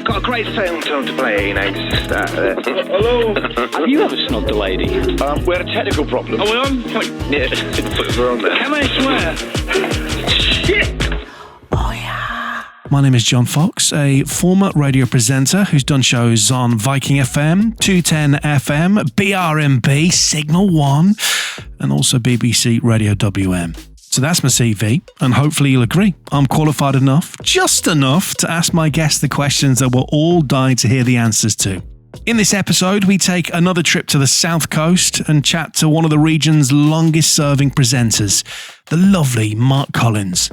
got a great film to play, just Hello? Have you ever snubbed a lady? We had a technical problem. Are we on? Yeah, we're on there. Can I swear? Shit! My name is John Fox, a former radio presenter who's done shows on Viking FM, 210 FM, BRMB, Signal 1, and also BBC Radio WM. So that's my CV, and hopefully you'll agree. I'm qualified enough, just enough, to ask my guests the questions that we're all dying to hear the answers to. In this episode, we take another trip to the South Coast and chat to one of the region's longest-serving presenters, the lovely Mark Collins.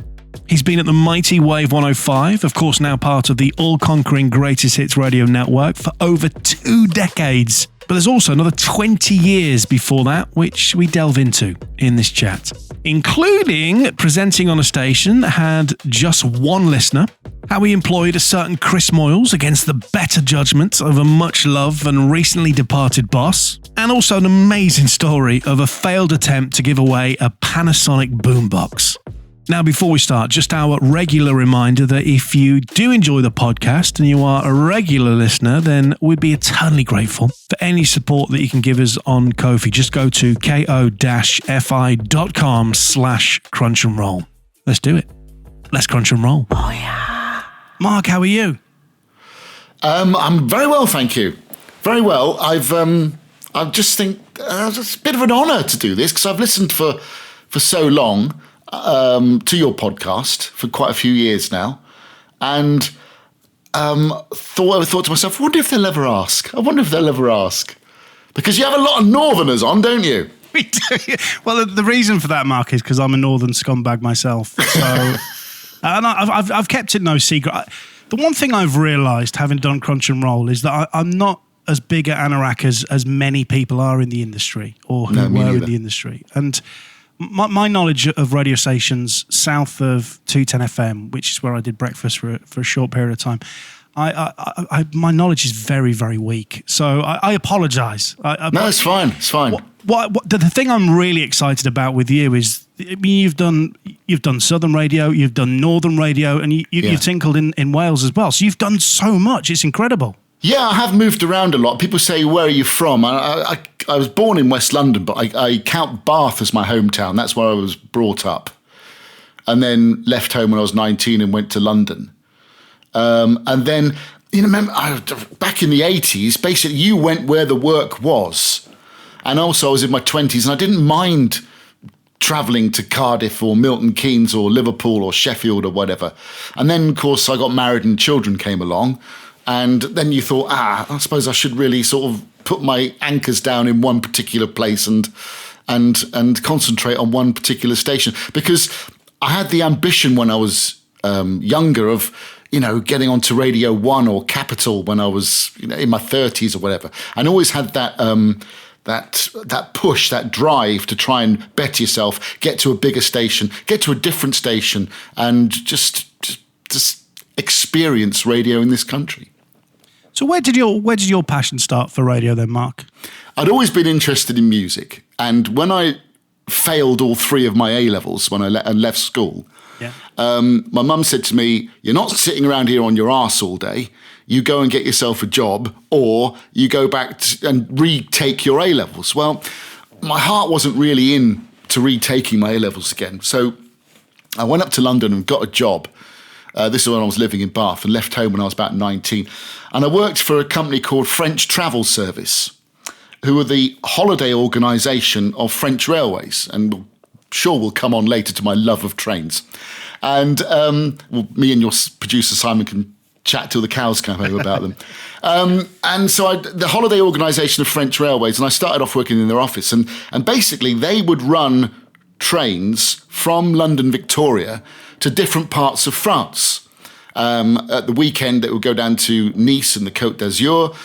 He's been at the mighty Wave 105, of course now part of the all-conquering Greatest Hits radio network, for over 2 decades. But there's also another 20 years before that, which we delve into in this chat, including presenting on a station that had just one listener, how he employed a certain Chris Moyles against the better judgment of a much-loved and recently departed boss, and also an amazing story of a failed attempt to give away a Panasonic boombox. Now, before we start, just our regular reminder that if you do enjoy the podcast and you are a regular listener, then we'd be eternally grateful for any support that you can give us on Ko-fi. Just go to ko-fi.com/crunch and roll. Let's do it. Let's crunch and roll. Oh, yeah. Mark, how are you? I'm very well, thank you. Very well. I just think it's a bit of an honour to do this because I've listened for so long to your podcast for quite a few years now, and thought to myself, I wonder if they'll ever ask. Because you have a lot of Northerners on, don't you? We do. Well, the reason for that, Mark, is because I'm a Northern scumbag myself. So, and I've kept it no secret. The one thing I've realised, having done Crunch and Roll, is that I'm not as big at Anorak as many people are in the industry, or who were in the industry, and my knowledge of radio stations south of 210 FM, which is where I did breakfast for a short period of time, my knowledge is very, very weak. So I apologise. No, it's fine. It's fine. The thing I'm really excited about with you is, I mean, you've done Southern radio, you've done Northern radio, and you've tinkled in Wales as well. So you've done so much. It's incredible. Yeah, I have moved around a lot. People say, where are you from? I was born in West London, but I count Bath as my hometown. That's where I was brought up. And then left home when I was 19 and went to London. And then, remember, back in the 80s, basically you went where the work was. And also I was in my 20s and I didn't mind travelling to Cardiff or Milton Keynes or Liverpool or Sheffield or whatever. And then, of course, I got married and children came along. And then you thought, I suppose I should really sort of put my anchors down in one particular place and concentrate on one particular station. Because I had the ambition when I was younger of, getting onto Radio 1 or Capital when I was in my 30s or whatever. And always had that that push, that drive to try and better yourself, get to a bigger station, get to a different station, and just experience radio in this country. So where did your passion start for radio then, Mark? I'd always been interested in music, and when I failed all 3 of my A-levels when I left school, my mum said to me, "You're not sitting around here on your arse all day. You go and get yourself a job, or you go back and retake your A-levels." Well, my heart wasn't really in to retaking my A-levels again, so I went up to London and got a job. This is when I was living in Bath, and left home when I was about 19. And I worked for a company called French Travel Service, who are the holiday organisation of French Railways, and sure we'll come on later to my love of trains. And me and your producer Simon can chat till the cows come home about them. And so the holiday organisation of French Railways, and I started off working in their office, and basically they would run trains from London Victoria to different parts of France. At the weekend, it would go down to Nice and the Côte d'Azur.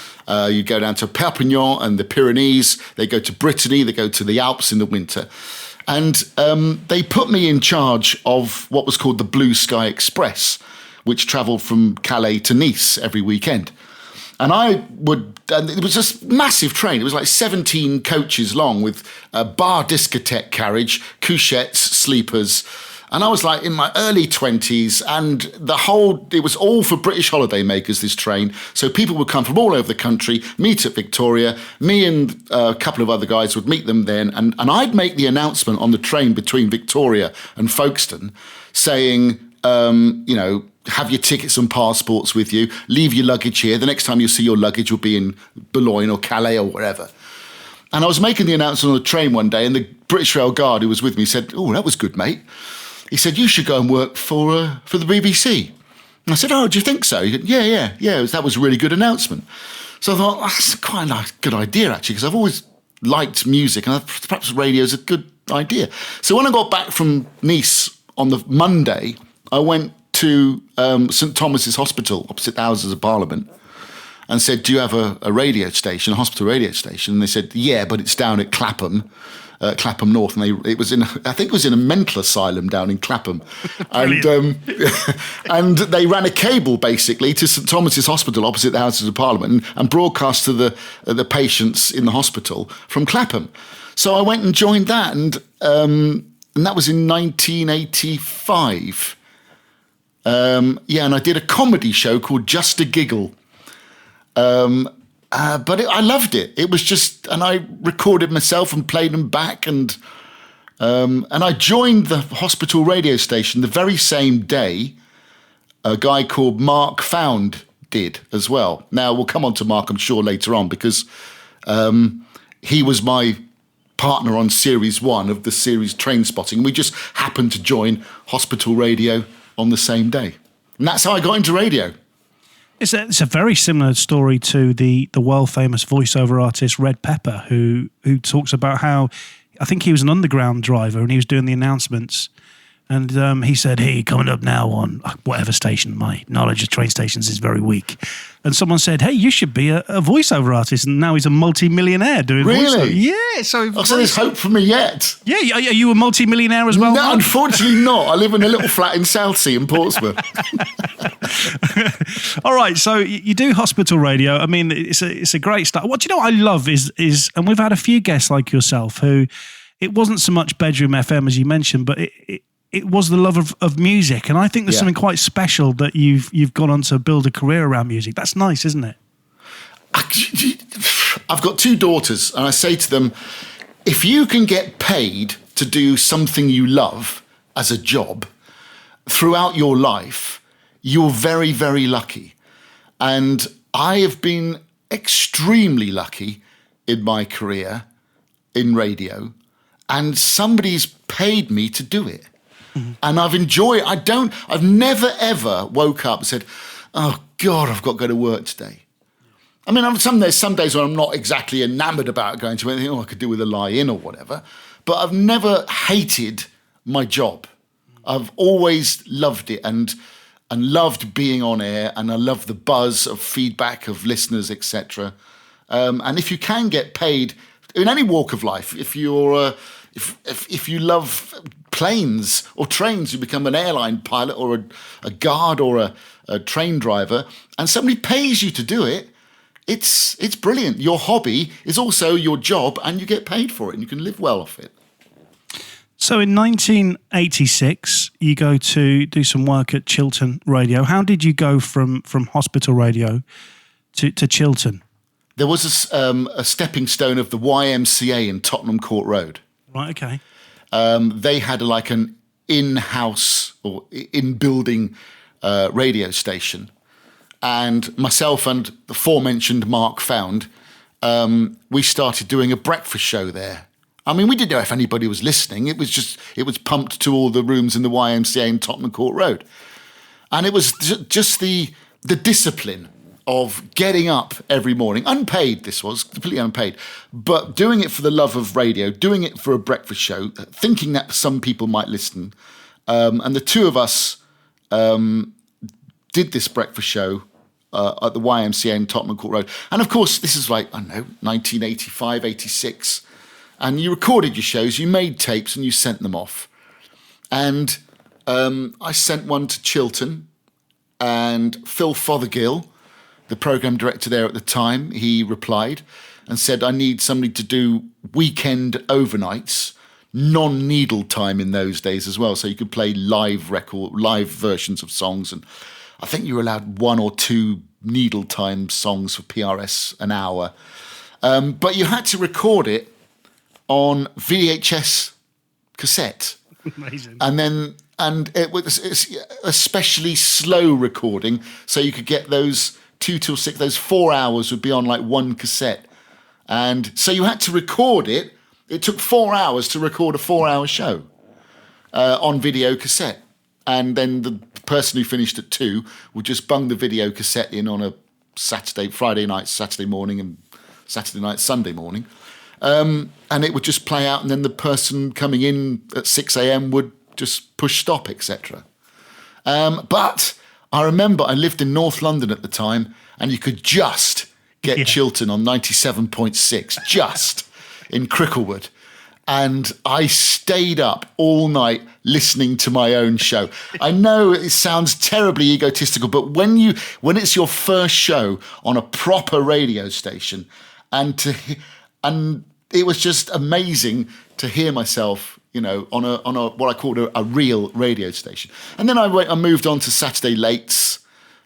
You go down to Perpignan and the Pyrenees. They go to Brittany. They go to the Alps in the winter. And they put me in charge of what was called the Blue Sky Express, which travelled from Calais to Nice every weekend. And it was just massive train. It was like 17 coaches long with a bar discotheque carriage, couchettes, sleepers, And I was like in my early 20s, and it was all for British holidaymakers, this train. So people would come from all over the country, meet at Victoria. Me and a couple of other guys would meet them then. And I'd make the announcement on the train between Victoria and Folkestone saying, have your tickets and passports with you, leave your luggage here. The next time you see your luggage will be in Boulogne or Calais or wherever. And I was making the announcement on the train one day, and the British Rail guard who was with me said, "Oh, that was good, mate." He said, "You should go and work for the BBC." And I said, "Oh, do you think so?" He said, yeah. That was a really good announcement. So I thought, that's quite a good idea, actually, because I've always liked music, and perhaps radio is a good idea. So when I got back from Nice on the Monday, I went to St Thomas's Hospital, opposite the Houses of Parliament, and said, "Do you have a radio station, a hospital radio station?" And they said, "Yeah, but it's down at Clapham North." And I think it was in a mental asylum down in Clapham. and they ran a cable basically to St Thomas's Hospital opposite the Houses of Parliament and broadcast to the patients in the hospital from Clapham. So I went and joined that, and that was in 1985. And I did a comedy show called Just a Giggle. But I loved it. It was just, and I recorded myself and played them back, and I joined the hospital radio station the very same day a guy called Mark Found did as well. Now, we'll come on to Mark, I'm sure, later on, because he was my partner on Series 1 of the series Train Spotting. We just happened to join hospital radio on the same day. And that's how I got into radio. It's a very similar story to the world famous voiceover artist Red Pepper, who talks about how, I think he was an underground driver and he was doing the announcements, and he said, "Hey, coming up now on whatever station, my knowledge of train stations is very weak." And someone said, "Hey, you should be a voiceover artist," and now he's a multi-millionaire doing voiceover. Yeah, so there's hope for me yet. Yeah, are you a multi-millionaire as well? No, unfortunately not. I live in a little flat in Southsea in Portsmouth. All right, so you do hospital radio. I mean, it's a great start. What do you know what I love is, and we've had a few guests like yourself who, it wasn't so much bedroom FM as you mentioned, but it was the love of music. And I think there's something quite special that you've gone on to build a career around music. That's nice, isn't it? I've got two daughters, and I say to them, if you can get paid to do something you love as a job throughout your life, you're very, very lucky. And I have been extremely lucky in my career in radio, and somebody's paid me to do it. Mm-hmm. And I've enjoyed it. I've never ever woke up and said, "Oh God, I've got to go to work today." I mean, some days when I'm not exactly enamoured about going to anything, I could do with a lie in or whatever, but I've never hated my job. I've always loved it and loved being on air, and I love the buzz of feedback of listeners, etc. And if you can get paid in any walk of life, if you're if you love planes or trains, you become an airline pilot or a guard or a train driver, and somebody pays you to do it, it's brilliant. Your hobby is also your job, and you get paid for it, and you can live well off it. So in 1986, you go to do some work at Chiltern Radio. How did you go from hospital radio to Chiltern? There was a stepping stone of the YMCA in Tottenham Court Road. Right, okay. They had like an in-house or in-building radio station. And myself and the aforementioned Mark Found, we started doing a breakfast show there. I mean, we didn't know if anybody was listening. It was pumped to all the rooms in the YMCA in Tottenham Court Road. And it was just the discipline of getting up every morning, unpaid, this was, completely unpaid, but doing it for the love of radio, doing it for a breakfast show, thinking that some people might listen. And the two of us did this breakfast show at the YMCA in Tottenham Court Road. And of course, this is like, I don't know, 1985, 86. And you recorded your shows, you made tapes, and you sent them off. And I sent one to Chiltern, and Phil Fothergill, the programme director there at the time, he replied and said, "I need somebody to do weekend overnights non-needle time in those days as well. So you could play live versions of songs, and I think you were allowed 1 or 2 needle time songs for PRS an hour. But you had to record it on VHS cassette. Amazing. And it was especially slow recording, so you could get those 2 till 6, those 4 hours would be on like one cassette. And so you had to record it. It took 4 hours to record a 4-hour show on video cassette. And then the person who finished at 2 would just bung the video cassette in on a Friday night, Saturday morning, and Saturday night, Sunday morning. And it would just play out, and then the person coming in at 6 a.m. would just push stop, etc. But I remember I lived in North London at the time, and you could just get Chiltern on 97.6, just in Cricklewood. And I stayed up all night listening to my own show. I know it sounds terribly egotistical, but when it's your first show on a proper radio station, and it was just amazing to hear myself, on a what I called a real radio station. And then I moved on to Saturday Lates.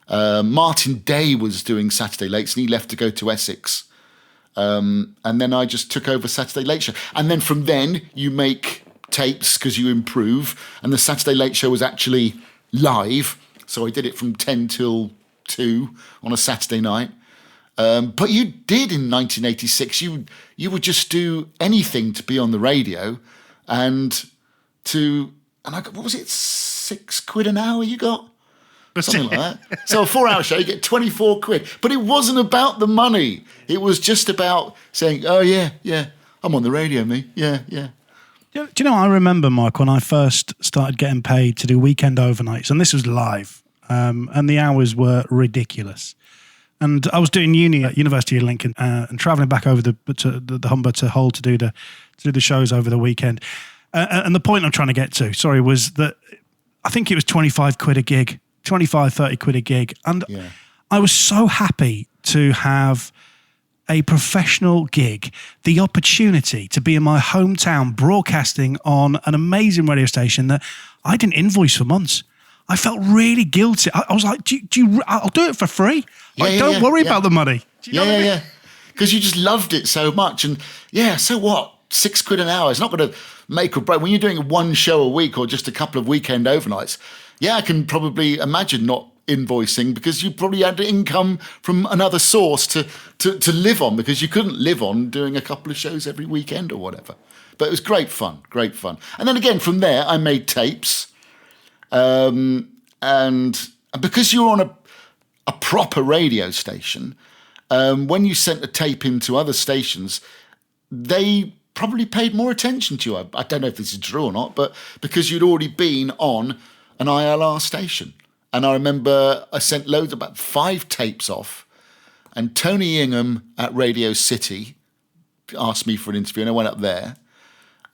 Martin Day was doing Saturday Lates, and he left to go to Essex. And then I just took over Saturday Late Show. And then from then you make tapes because you improve. And the Saturday Late Show was actually live. So I did it from 10 till 2 on a Saturday night. But you did in 1986. You would just do anything to be on the radio, what was it, £6 an hour you got? Something like that. So a 4-hour show, you get 24 quid. But it wasn't about the money. It was just about saying, oh, yeah, I'm on the radio, me. Yeah. Do you know, I remember, Mike, when I first started getting paid to do weekend overnights, and this was live, and the hours were ridiculous. And I was doing uni at University of Lincoln and travelling back over to the Humber to Hull to do the shows over the weekend. And the point I'm trying to get to, was that I think it was 25 quid a gig, 25, 30 quid a gig. And I was so happy to have a professional gig, the opportunity to be in my hometown broadcasting on an amazing radio station that I didn't invoice for months. I felt really guilty. I was like, I'll do it for free. Don't worry about the money. Yeah. Because you just loved it so much. And so what? £6 an hour. It's not going to make or break. When you're doing one show a week or just a couple of weekend overnights, I can probably imagine not invoicing because you probably had income from another source to live on, because you couldn't live on doing a couple of shows every weekend or whatever. But it was great fun. And then again, from there, I made tapes. And because you were on a proper radio station, when you sent a tape into other stations, they probably paid more attention to you. I don't know if this is true or not, but because you'd already been on an ILR station. And I remember I sent about 5 tapes off, and Tony Ingham at Radio City asked me for an interview, and I went up there.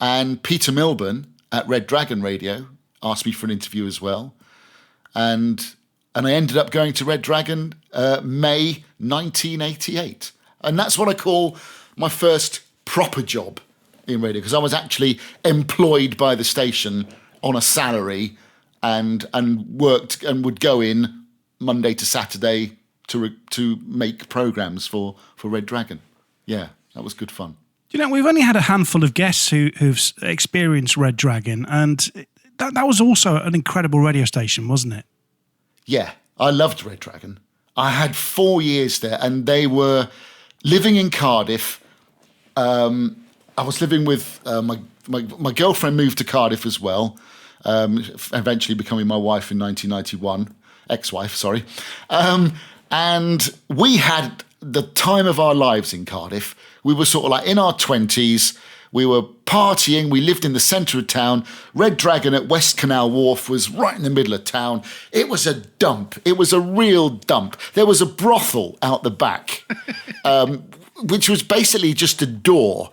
And Peter Milburn at Red Dragon Radio asked me for an interview as well. And I ended up going to Red Dragon May 1988. And that's what I call my first proper job in radio, because I was actually employed by the station on a salary and worked and would go in Monday to Saturday to make programmes for Red Dragon. Yeah, that was good fun. You know, we've only had a handful of guests who've experienced Red Dragon, and that was also an incredible radio station, wasn't it? Yeah, I loved Red Dragon. I had 4 years there, and they were living in Cardiff. I was living with my girlfriend moved to Cardiff as well, eventually becoming my wife in 1991, ex-wife, sorry. And we had the time of our lives in Cardiff. We were sort of like in our 20s. We were partying. We lived in the centre of town. Red Dragon at West Canal Wharf was right in the middle of town. It was a dump. It was a real dump. There was a brothel out the back, which was basically just a door.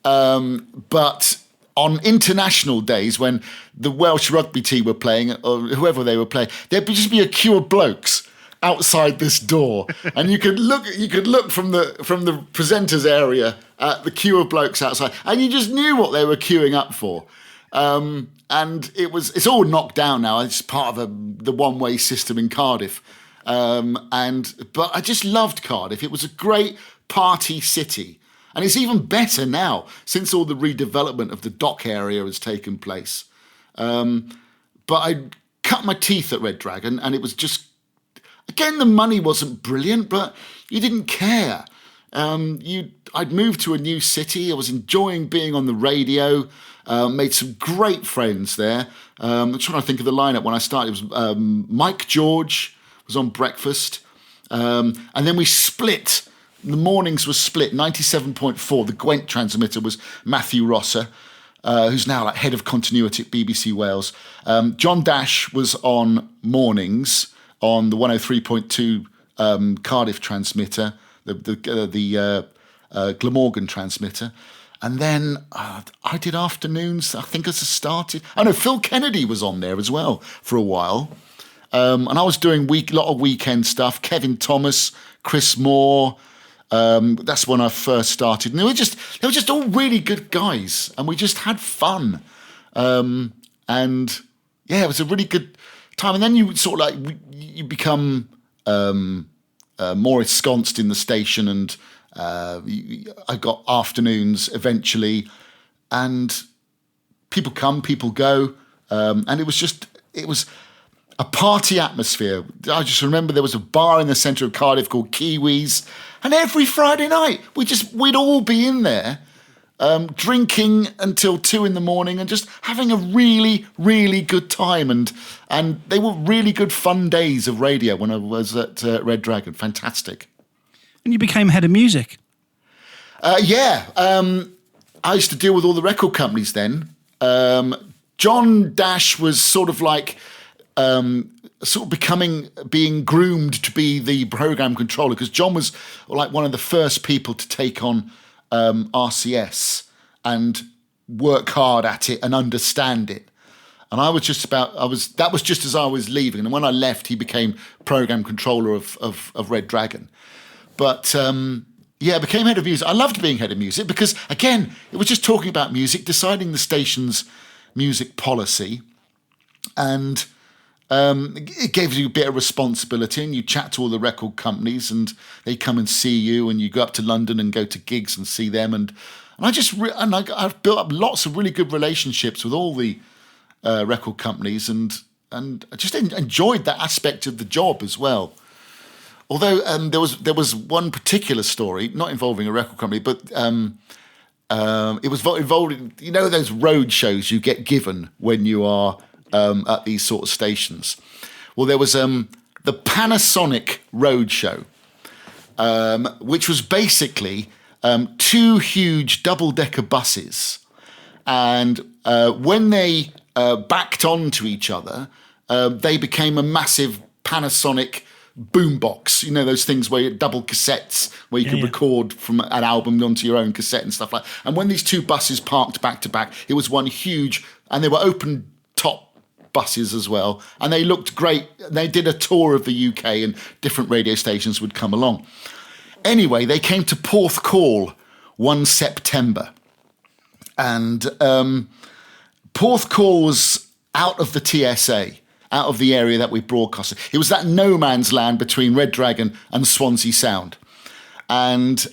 But on international days, when the Welsh rugby team were playing, or whoever they were playing, there'd just be a queue of blokes outside this door, and you could look from the presenter's area at the queue of blokes outside, and you just knew what they were queuing up for. And it's all knocked down now. It's part of the one-way system in Cardiff. But I just loved Cardiff. It was a great party city. And it's even better now since all the redevelopment of the dock area has taken place. But I cut my teeth at Red Dragon, and it was just, again, the money wasn't brilliant, but you didn't care. I'd moved to a new city. I was enjoying being on the radio. Made some great friends there. I'm trying to think of the lineup when I started. It was Mike George was on breakfast. And then we split. The mornings were split. 97.4, the Gwent transmitter was Matthew Rosser, who's now like head of continuity at BBC Wales. John Dash was on mornings on the 103.2 Cardiff transmitter, the Glamorgan transmitter. And then I did afternoons, I think as I started. Oh no, Phil Kennedy was on there as well for a while. And I was doing a lot of weekend stuff. Kevin Thomas, Chris Moore. That's when I first started. And they were just all really good guys. And we just had fun. And yeah, it was a really good time. And then you sort of like, you become more ensconced in the station, and I got afternoons eventually, and people come, people go, and it was a party atmosphere. I just remember there was a bar in the centre of Cardiff called Kiwis, and every Friday night we'd all be in there, drinking until 2 a.m. and just having a really, really good time. And they were really good fun days of radio when I was at Red Dragon. Fantastic. And you became head of music. Yeah. I used to deal with all the record companies then. John Dash was sort of like being groomed to be the program controller, because John was like one of the first people to take on RCS and work hard at it and understand it. And that was just as I was leaving. And when I left, he became program controller of Red Dragon. But I became head of music. I loved being head of music because, again, it was just talking about music, deciding the station's music policy. And it gave you a bit of responsibility, and you chat to all the record companies, and they come and see you, and you go up to London and go to gigs and see them. And I've built up lots of really good relationships with all the record companies, and I just enjoyed that aspect of the job as well. Although there was one particular story, not involving a record company, but it was involved in, those road shows you get given when you are at these sort of stations. Well, there was the Panasonic road show, which was basically 2 huge double-decker buses. And when they backed onto each other, they became a massive Panasonic boombox, those things where you double cassettes, where you could record from an album onto your own cassette and stuff like that. And when these 2 buses parked back to back, it was one huge, and they were open top buses as well, and they looked great. They did a tour of the UK, and different radio stations would come along. Anyway, they came to Porthcawl one September, and Porthcawl was out of the TSA, out of the area that we broadcasted. It was that no man's land between Red Dragon and Swansea Sound. And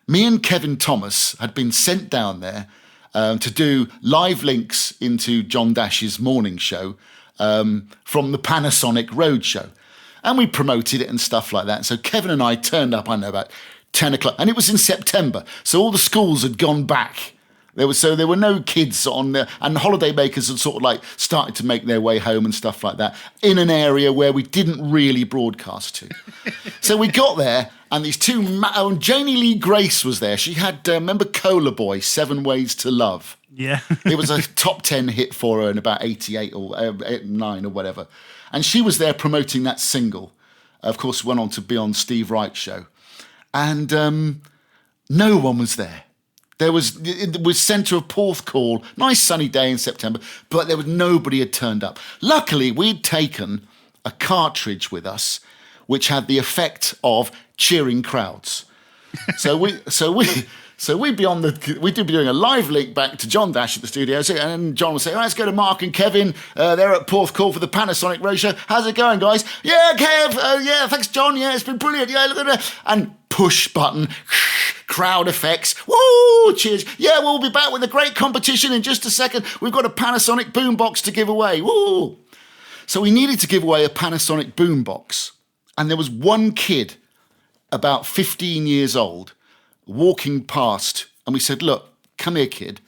me and Kevin Thomas had been sent down there to do live links into John Dash's morning show from the Panasonic Road Show. And we promoted it and stuff like that. So Kevin and I turned up, about 10 o'clock. And it was in September. So all the schools had gone back. There were no kids on there, and holiday makers had sort of like started to make their way home and stuff like that in an area where we didn't really broadcast to. So we got there, and these 2, and Janie Lee Grace was there. She had, remember Cola Boy, 7 Ways to Love? Yeah. It was a top 10 hit for her in about 88 or 89 or whatever. And she was there promoting that single. Of course, went on to be on Steve Wright's show. And no one was there. It was centre of Porthcawl, nice sunny day in September, but nobody had turned up. Luckily, we'd taken a cartridge with us, which had the effect of cheering crowds. So So we'd be doing a live link back to John Dash at the studio, and John would say, let's go to Mark and Kevin. They're at Porth Call for the Panasonic Roadshow. How's it going, guys? Yeah, Kev. Yeah, thanks, John. Yeah, it's been brilliant. Yeah, look at that. And push button, crowd effects. Woo, cheers. Yeah, we'll be back with a great competition in just a second. We've got a Panasonic boombox to give away. Woo. So we needed to give away a Panasonic boombox. And there was one kid, about 15 years old, walking past, and we said, look, come here, kid.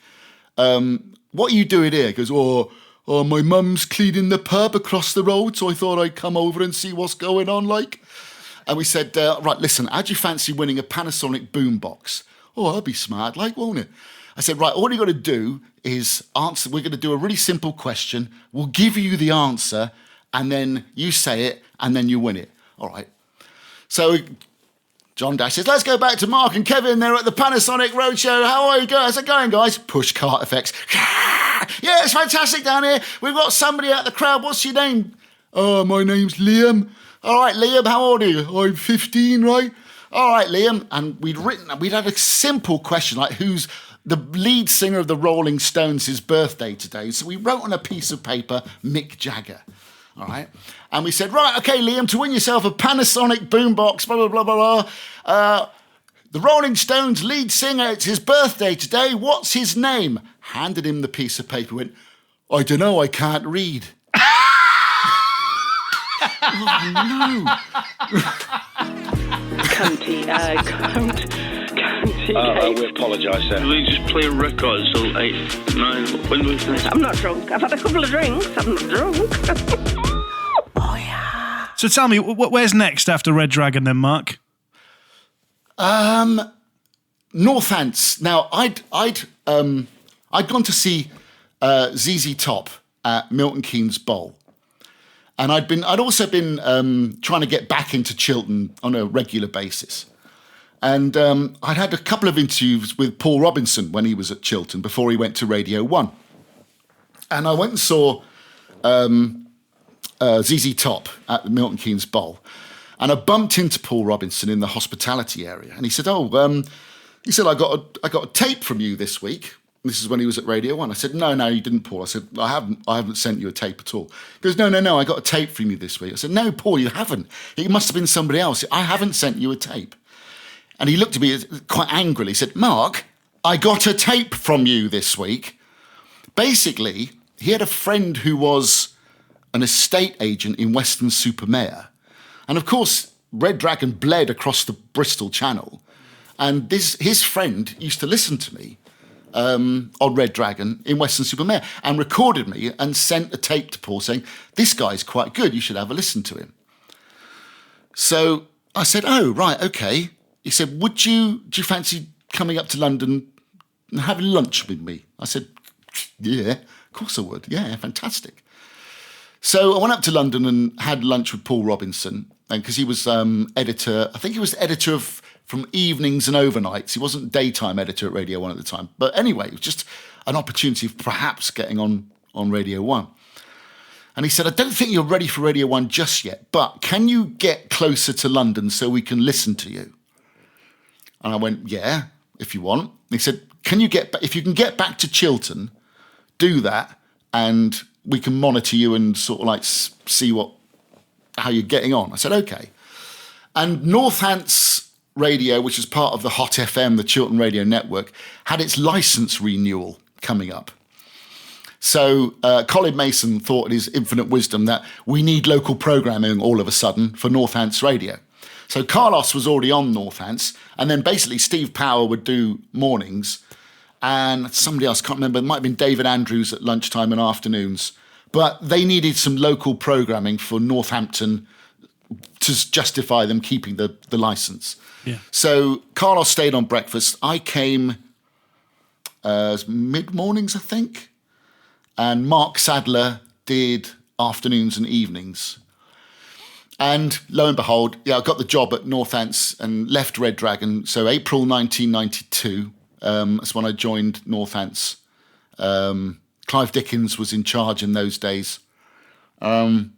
What are you doing here? He goes, oh, my mum's cleaning the pub across the road, so I thought I'd come over and see what's going on, like. And we said, right, listen, how'd you fancy winning a Panasonic boombox? Oh, that'd be smart, like, won't it? I said, right, all you got to do is answer. We're going to do a really simple question. We'll give you the answer, and then you say it, and then you win it. All right. So John Dash says, let's go back to Mark and Kevin. They're at the Panasonic Roadshow. How are you guys? How's it going, guys? Push cart effects. Yeah, it's fantastic down here. We've got somebody out the crowd. What's your name? Oh, my name's Liam. All right, Liam, how old are you? I'm 15, right? All right, Liam. And we'd had a simple question, like who's the lead singer of the Rolling Stones' birthday today. So we wrote on a piece of paper, Mick Jagger. All right. And we said, right, okay, Liam, to win yourself a Panasonic boombox, blah, blah, blah, blah, blah. The Rolling Stones lead singer, it's his birthday today. What's his name? Handed him the piece of paper, went, I don't know, I can't read. Oh, no. Cunty. We apologise, sir. We just play records till 8, 9, when do we finish? I'm not drunk. I've had a couple of drinks. I'm not drunk. So tell me, where's next after Red Dragon then, Mark? Northants. Now, I'd gone to see ZZ Top at Milton Keynes Bowl. And I'd also been trying to get back into Chiltern on a regular basis. And I'd had a couple of interviews with Paul Robinson when he was at Chiltern before he went to Radio 1. And I went and saw ZZ Top at the Milton Keynes Bowl. And I bumped into Paul Robinson in the hospitality area. And he said, I got a tape from you this week. This is when he was at Radio 1. I said, no, you didn't, Paul. I said, I haven't sent you a tape at all. He goes, no, I got a tape from you this week. I said, no, Paul, you haven't. It must have been somebody else. I haven't sent you a tape. And he looked at me quite angrily. He said, Mark, I got a tape from you this week. Basically, he had a friend who was an estate agent in Weston-super-Mare. And of course, Red Dragon bled across the Bristol Channel. And his friend used to listen to me on Red Dragon in Weston-super-Mare and recorded me and sent a tape to Paul saying, this guy's quite good, you should have a listen to him. So I said, oh, right, okay. He said, do you fancy coming up to London and having lunch with me? I said, yeah, of course I would. Yeah, fantastic. So I went up to London and had lunch with Paul Robinson, and because he was editor, I think he was editor from evenings and overnights. He wasn't daytime editor at Radio 1 at the time. But anyway, it was just an opportunity of perhaps getting on Radio 1. And he said, I don't think you're ready for Radio 1 just yet, but can you get closer to London so we can listen to you? And I went, yeah, if you want. And he said, if you can get back to Chiltern, do that, and we can monitor you and sort of like see how you're getting on. I said, okay. And Northants Radio, which is part of the Hot FM, the Chiltern Radio Network, had its license renewal coming up. So Colin Mason thought in his infinite wisdom that we need local programming all of a sudden for Northants Radio. So Carlos was already on Northants, and then basically Steve Power would do mornings, and somebody else, can't remember, it might have been David Andrews at lunchtime and afternoons, but they needed some local programming for Northampton to justify them keeping the license. Yeah. So Carlos stayed on breakfast. I came mid-mornings, I think, and Mark Sadler did afternoons and evenings. And lo and behold, I got the job at Northants and left Red Dragon. So April 1992, that's when I joined Northants. Clive Dickens was in charge in those days. And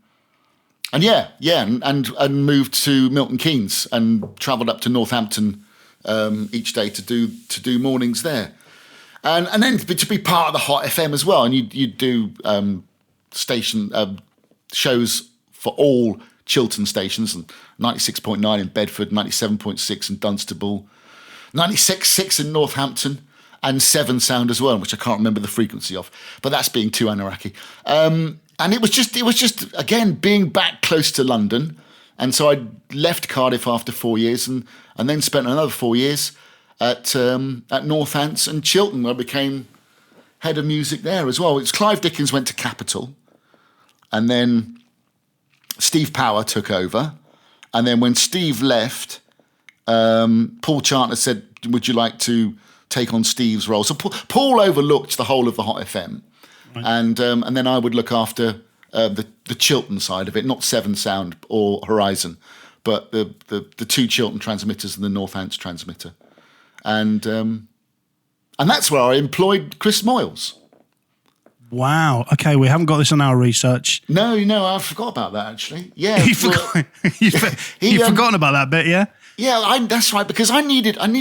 moved to Milton Keynes and travelled up to Northampton each day to do mornings there, and then to be part of the Hot FM as well. And you'd do station shows for all Chiltern stations, and 96.9 in Bedford, 97.6 in Dunstable, 96.6 in Northampton, and 7 Sound as well, which I can't remember the frequency of, but that's being too anarchy. And it was just again being back close to London, and so I left Cardiff after 4 years, and then spent another 4 years at Northants and Chiltern, where I became head of music there as well. It's Clive Dickens went to Capitol, and then Steve Power took over, and then when Steve left, Paul Chantler said, "Would you like to take on Steve's role?" So Paul overlooked the whole of the Hot FM, right. and then I would look after the Chiltern side of it, not 7 Sound or Horizon, but the 2 Chiltern transmitters and the Northants transmitter, and that's where I employed Chris Moyles. Wow. Okay, we haven't got this in our research. No, I forgot about that actually. Yeah, You've forgotten about that bit, yeah? Yeah, that's right, because I needed an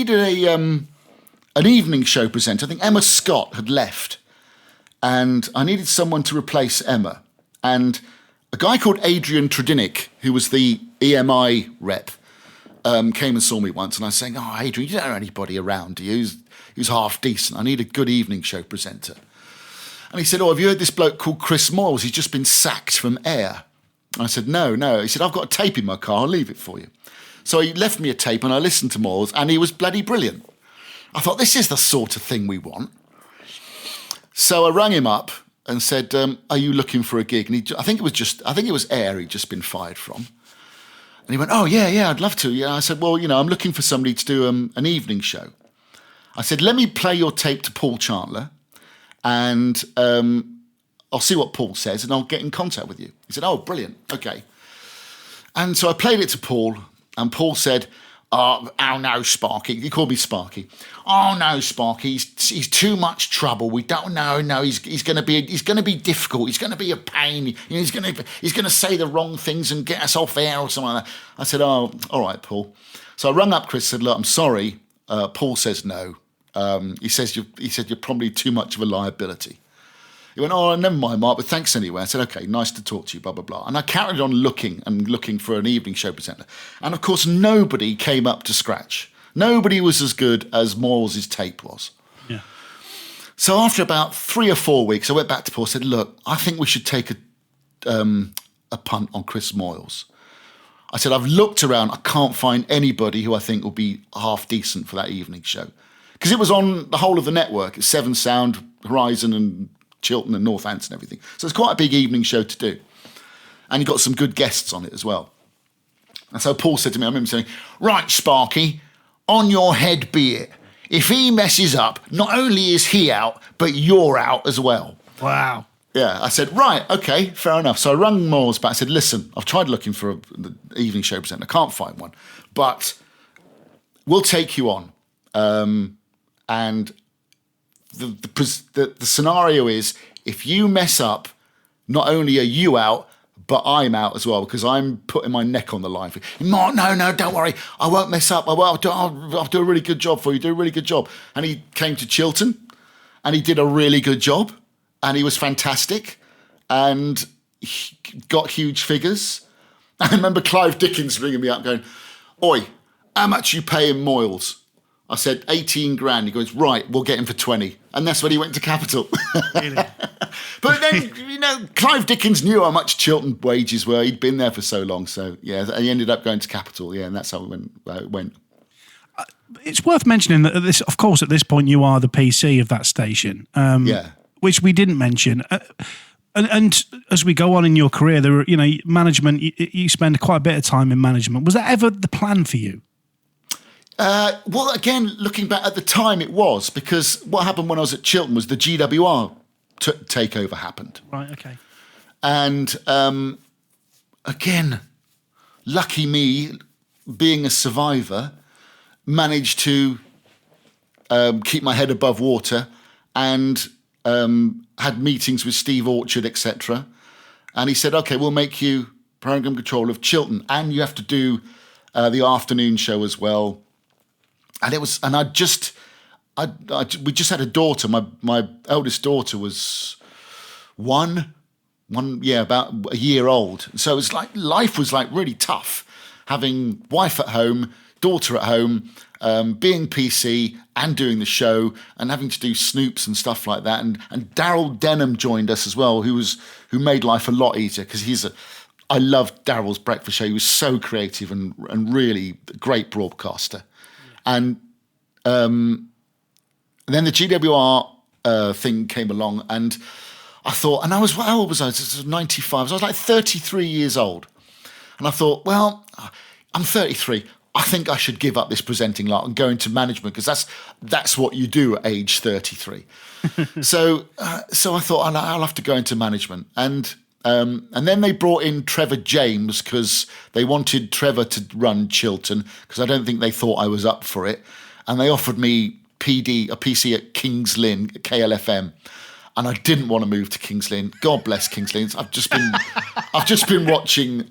evening show presenter. I think Emma Scott had left, and I needed someone to replace Emma. And a guy called Adrian Tredinick, who was the EMI rep, came and saw me once, and I was saying, "Oh, Adrian, you don't know anybody around, do you? Who's half decent? I need a good evening show presenter." And he said, "Oh, have you heard this bloke called Chris Moyles? He's just been sacked from air." And I said, No. He said, "I've got a tape in my car, I'll leave it for you." So he left me a tape, and I listened to Moyles, and he was bloody brilliant. I thought, this is the sort of thing we want. So I rang him up and said, "Are you looking for a gig?" And I think it was air he'd just been fired from. And he went, "Oh, yeah, I'd love to." Yeah, I said, "Well, I'm looking for somebody to do an evening show." I said, "Let me play your tape to Paul Chantler, and I'll see what Paul says, and I'll get in contact with you." He said, "Oh, brilliant, okay." And so I played it to Paul, and Paul said, "Oh no, Sparky." He called me Sparky. "Oh no, Sparky, he's too much trouble. We don't know. No, he's going to be difficult. He's going to be a pain. He's going to say the wrong things and get us off air or something like that." I said, "Oh, all right, Paul." So I rung up Chris, said, "Look, I'm sorry. Paul says no. He said you're probably too much of a liability." He went, "Oh, never mind, Mark, but thanks anyway." I said, "Okay, nice to talk to you, blah, blah, blah." And I carried on looking for an evening show presenter. And of course, nobody came up to scratch. Nobody was as good as Moyles' tape was. Yeah. So after about 3 or 4 weeks, I went back to Paul and said, "Look, I think we should take a punt on Chris Moyles." I said, "I've looked around. I can't find anybody who I think will be half decent for that evening show." Because it was on the whole of the network. It's 7 Sound, Horizon and Chiltern and Northants and everything. So it's quite a big evening show to do. And you got some good guests on it as well. And so Paul said to me, I remember saying, "Right, Sparky, on your head be it. If he messes up, not only is he out, but you're out as well." Wow. Yeah, I said, "Right, okay, fair enough." So I rang Moyles back. I said, "Listen, I've tried looking for an evening show presenter. I can't find one. But we'll take you on. And the scenario is, if you mess up, not only are you out, but I'm out as well, because I'm putting my neck on the line for you." "Mark, no, don't worry. I won't mess up. I'll do a really good job for you. Do a really good job." And he came to Chiltern, and he did a really good job, and he was fantastic, and he got huge figures. I remember Clive Dickens ringing me up going, "Oi, how much you paying Moyles?" I said, 18 grand. He goes, "Right, we'll get him for 20. And that's when he went to Capitol. Really? But then, Clive Dickens knew how much Chiltern wages were. He'd been there for so long. So, yeah, he ended up going to Capitol. Yeah, and that's how it went. It's worth mentioning that, of course, at this point, you are the PC of that station. Yeah. Which we didn't mention. And as we go on in your career, there were, management, you spend quite a bit of time in management. Was that ever the plan for you? Well, again, looking back at the time, it was, because what happened when I was at Chiltern was the GWR takeover happened. Right, okay. And again, lucky me, being a survivor, managed to keep my head above water and had meetings with Steve Orchard, etc. And he said, "Okay, we'll make you programme control of Chiltern, and you have to do the afternoon show as well." we just had a daughter. My eldest daughter was about a year old. So it was like life was like really tough, having wife at home, daughter at home, being PC and doing the show and having to do snoops and stuff like that. And Daryl Denham joined us as well, who made life a lot easier because I loved Daryl's breakfast show. He was so creative and really a great broadcaster. And then the GWR thing came along, and I thought, and how old was I? This was 95. So I was like 33 years old. And I thought, well, I'm 33. I think I should give up this presenting lot and go into management because that's what you do at age 33. So I thought I'll have to go into management. And then they brought in Trevor James because they wanted Trevor to run Chiltern because I don't think they thought I was up for it. And they offered me a PC at Kings Lynn, KLFM. And I didn't want to move to Kings Lynn. God bless Kings Lynn. I've just been watching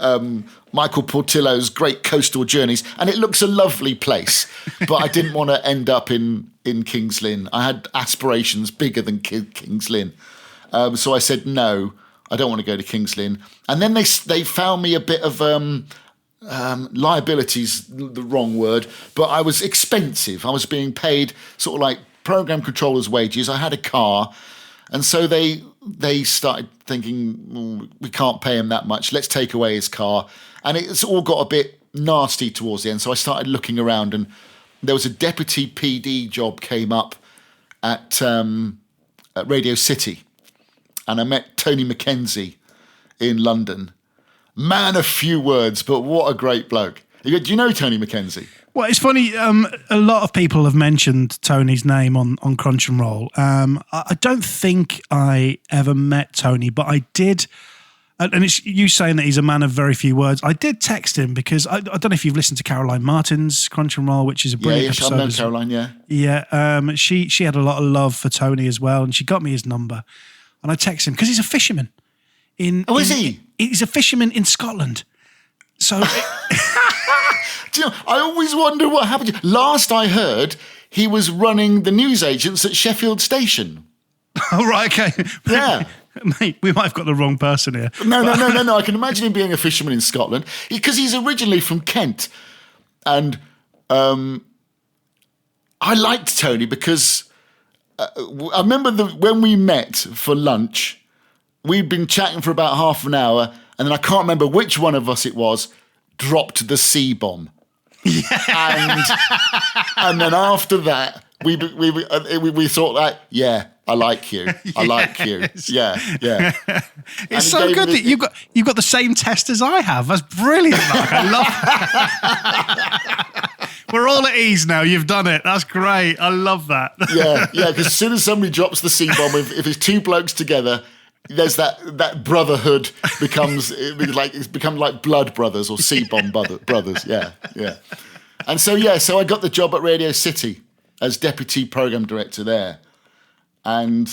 Michael Portillo's Great Coastal Journeys, and it looks a lovely place. But I didn't want to end up in Kings Lynn. I had aspirations bigger than Kings Lynn. So I said, no, I don't want to go to Kings Lynn. And then they found me a bit of liabilities, the wrong word, but I was expensive. I was being paid sort of like program controller's wages. I had a car. And so they started thinking, we can't pay him that much. Let's take away his car. And it's all got a bit nasty towards the end. So I started looking around, and there was a deputy PD job came up at Radio City. And I met Tony Mackenzie in London. Man of few words, but what a great bloke. Do you know Tony Mackenzie? Well, it's funny. A lot of people have mentioned Tony's name on Crunch and Roll. I don't think I ever met Tony, but I did. And it's you saying that he's a man of very few words. I did text him because I don't know if you've listened to Caroline Martin's Crunch and Roll, which is a brilliant episode. I know Caroline. Yeah. Yeah. She had a lot of love for Tony as well, and she got me his number. And I texted him because he's a fisherman. Is he? He's a fisherman in Scotland. So. Do you know, I always wonder what happened. Last I heard, he was running the newsagents at Sheffield Station. Oh, right, okay. Yeah. Mate, we might have got the wrong person here. No. I can imagine him being a fisherman in Scotland because he's originally from Kent. And I liked Tony because I remember when we met for lunch, we'd been chatting for about half an hour, and then I can't remember which one of us it was, dropped the C-bomb. Yeah. And then after that, we thought that, yeah, I like you. I like you. Yeah. It's so good that you've got the same test as I have. That's brilliant, Mark. I love that. We're all at ease now. You've done it. That's great. I love that. Yeah, because as soon as somebody drops the C-bomb, if it's two blokes together, there's that brotherhood it's become like blood brothers or C-bomb brothers. Yeah. And so I got the job at Radio City as deputy program director there, and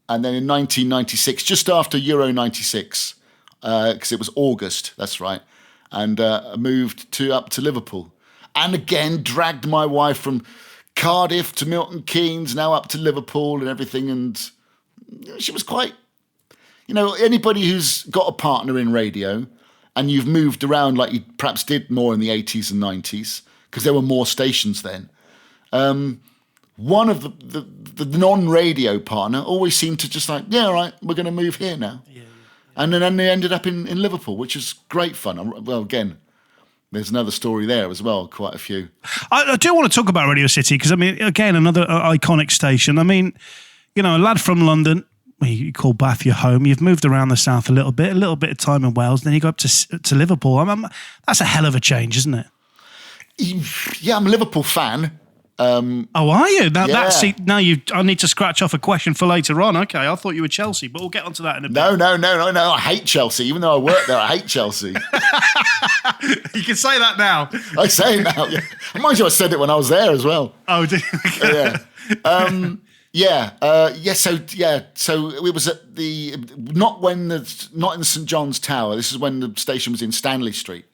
then in 1996, just after Euro '96, because it was August, that's right, and I moved up to Liverpool, and again dragged my wife from Cardiff to Milton Keynes, now up to Liverpool and everything, and she was quite. You know, anybody who's got a partner in radio and you've moved around like you perhaps did more in the 80s and 90s, because there were more stations then, one of the non-radio partner always seemed to just like, yeah, all right, we're going to move here now. Yeah. And then they ended up in Liverpool, which is great fun. Well, again, there's another story there as well, quite a few. I do want to talk about Radio City because, I mean, again, another iconic station. I mean, you know, a lad from London, you call Bath your home. You've moved around the south a little bit of time in Wales, then you go up to Liverpool. That's a hell of a change, isn't it? Yeah, I'm a Liverpool fan. Oh, are you? Now, yeah. I need to scratch off a question for later on. Okay, I thought you were Chelsea, but we'll get onto that in a bit. No. I hate Chelsea. Even though I work there, I hate Chelsea. You can say that now. I say it now. Yeah. Mind you, I said it when I was there as well. Oh, did you? Yeah. So it was at not in St John's Tower. This is when the station was in Stanley Street,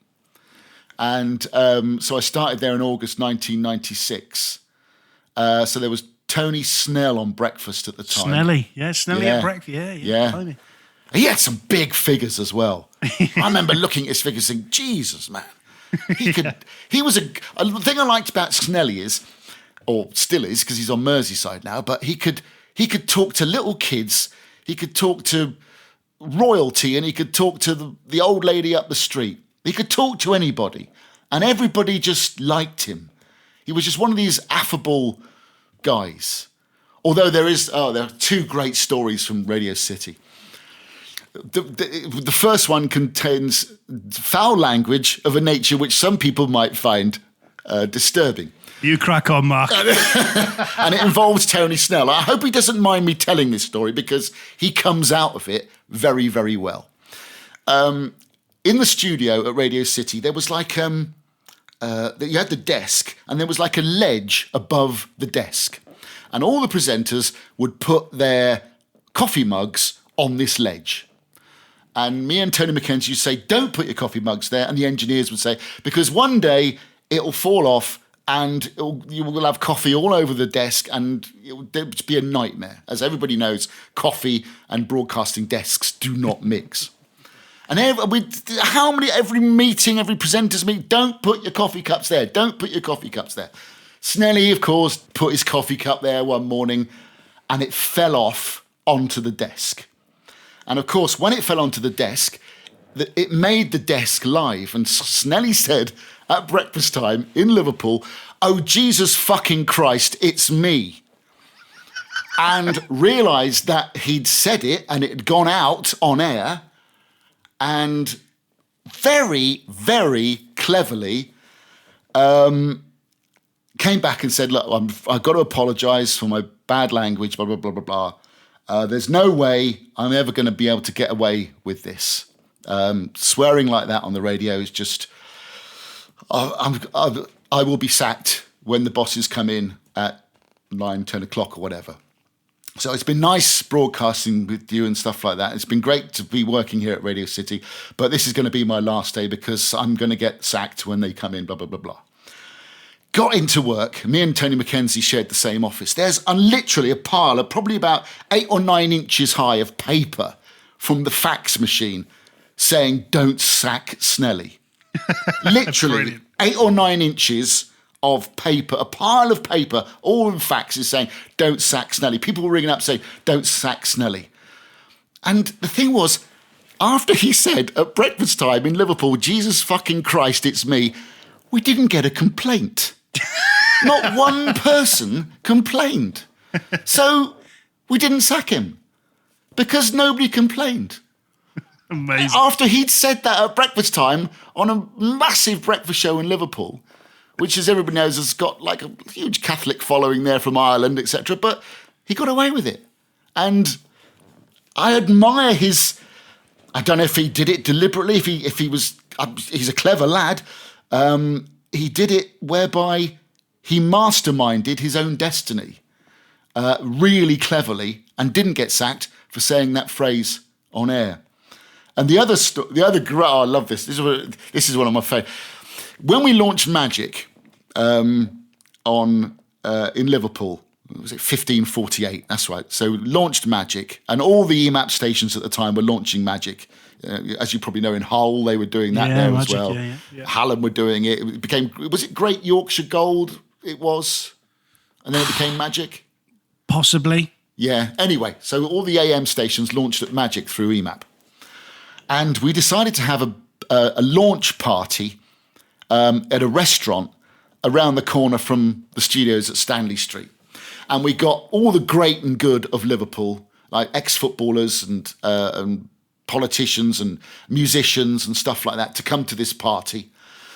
and so I started there in August 1996, So there was Tony Snell on breakfast at the time. Snelly Yeah. at breakfast. Yeah. Yeah. He had some big figures as well. I remember looking at his figures and thinking, Jesus, man. He was a thing I liked about Snelly is, or still is, because he's on Merseyside now, but he could talk to little kids, he could talk to royalty, and he could talk to the old lady up the street. He could talk to anybody, and everybody just liked him. He was just one of these affable guys. Although there are two great stories from Radio City. The first one contains foul language of a nature which some people might find disturbing. You crack on, Mark. And it involves Tony Snell. I hope he doesn't mind me telling this story because he comes out of it very, very well. In the studio at Radio City, there was like, you had the desk and there was like a ledge above the desk. And all the presenters would put their coffee mugs on this ledge. And me and Tony McKenzie would say, don't put your coffee mugs there. And the engineers would say, because one day it'll fall off and you will have coffee all over the desk and it'll be a nightmare. As everybody knows, coffee and broadcasting desks do not mix. And every meeting, every presenter's meeting, don't put your coffee cups there. Don't put your coffee cups there. Snelly, of course, put his coffee cup there one morning and it fell off onto the desk. And of course, when it fell onto the desk, it made the desk live. And Snelly said at breakfast time in Liverpool, "Oh, Jesus fucking Christ, it's me." And realised that he'd said it and it had gone out on air. And very, very cleverly came back and said, look, I've got to apologise for my bad language, blah, blah, blah, blah, blah. There's no way I'm ever going to be able to get away with this. Swearing like that on the radio is just... I will be sacked when the bosses come in at 9, 10 o'clock or whatever. So it's been nice broadcasting with you and stuff like that. It's been great to be working here at Radio City, but this is going to be my last day because I'm going to get sacked when they come in, blah, blah, blah, blah. Got into work. Me and Tony McKenzie shared the same office. There's literally a pile of probably about 8 or 9 inches high of paper from the fax machine saying, don't sack Snelly. Literally 8 or 9 inches of paper, a pile of paper, all in faxes saying, don't sack Snelly. People were ringing up saying, don't sack Snelly. And the thing was, after he said at breakfast time in Liverpool, Jesus fucking Christ, it's me, we didn't get a complaint. Not one person complained. So we didn't sack him because nobody complained. Amazing. After he'd said that at breakfast time on a massive breakfast show in Liverpool, which, as everybody knows, has got like a huge Catholic following there from Ireland, etc. But he got away with it. And I admire his... I don't know if he did it deliberately, if he was... he's a clever lad. He did it whereby he masterminded his own destiny really cleverly and didn't get sacked for saying that phrase on air. And I love this. This is one of my favourite. When we launched Magic in Liverpool, was it 1548? That's right. So launched Magic, and all the EMAP stations at the time were launching Magic. As you probably know, in Hull they were doing that there Magic, as well. Yeah. Hallam were doing it. It became, was it Great Yorkshire Gold? It was, and then it became Magic. Possibly. Yeah. Anyway, so all the AM stations launched at Magic through EMAP. And we decided to have a launch party at a restaurant around the corner from the studios at Stanley Street. And we got all the great and good of Liverpool, like ex-footballers and politicians and musicians and stuff like that, to come to this party.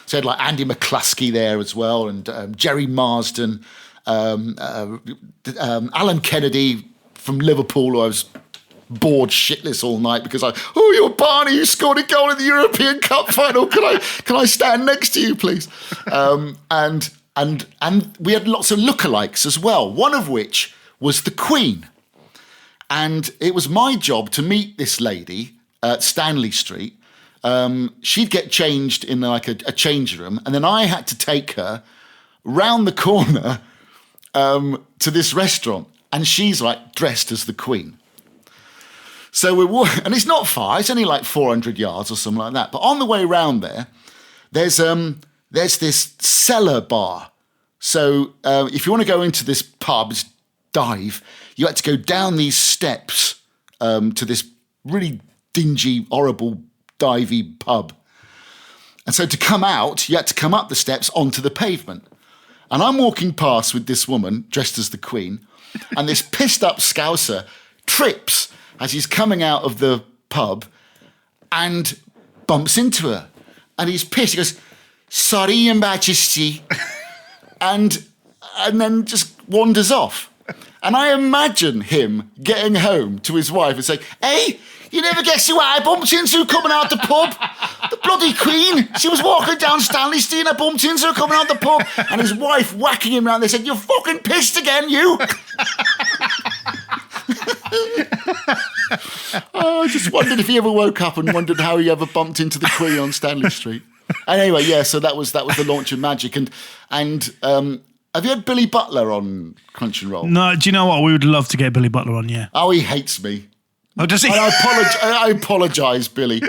So had like Andy McCluskey there as well, and Jerry Marsden, Alan Kennedy from Liverpool, who I was bored shitless all night because you're Barney, you scored a goal in the European Cup final. Can I stand next to you, please? And we had lots of lookalikes as well, one of which was the Queen. And it was my job to meet this lady at Stanley Street. She'd get changed in like a change room, and then I had to take her round the corner to this restaurant, and she's like dressed as the Queen. So we're walking, and it's not far. It's only like 400 yards or something like that. But on the way round there's this cellar bar. So if you want to go into this pub, it's dive, you had to go down these steps to this really dingy, horrible, divey pub. And so to come out, you had to come up the steps onto the pavement. And I'm walking past with this woman dressed as the Queen, and this pissed up Scouser trips as he's coming out of the pub and bumps into her. And he's pissed. He goes, "Sorry, Your Majesty." and then just wanders off. And I imagine him getting home to his wife and saying, "Hey, you never guess who I bumped into coming out the pub? The bloody Queen. She was walking down Stanley Street and I bumped into her coming out the pub." And his wife whacking him round. They said, "You're fucking pissed again, you." Oh, I just wondered if he ever woke up and wondered how he ever bumped into the Queen on Stanley Street. And anyway, yeah, so that was the launch of Magic. And have you had Billy Butler on Crunch and Roll? No, do you know what? We would love to get Billy Butler on, yeah. Oh, he hates me. Oh, does he? I apologise, Billy.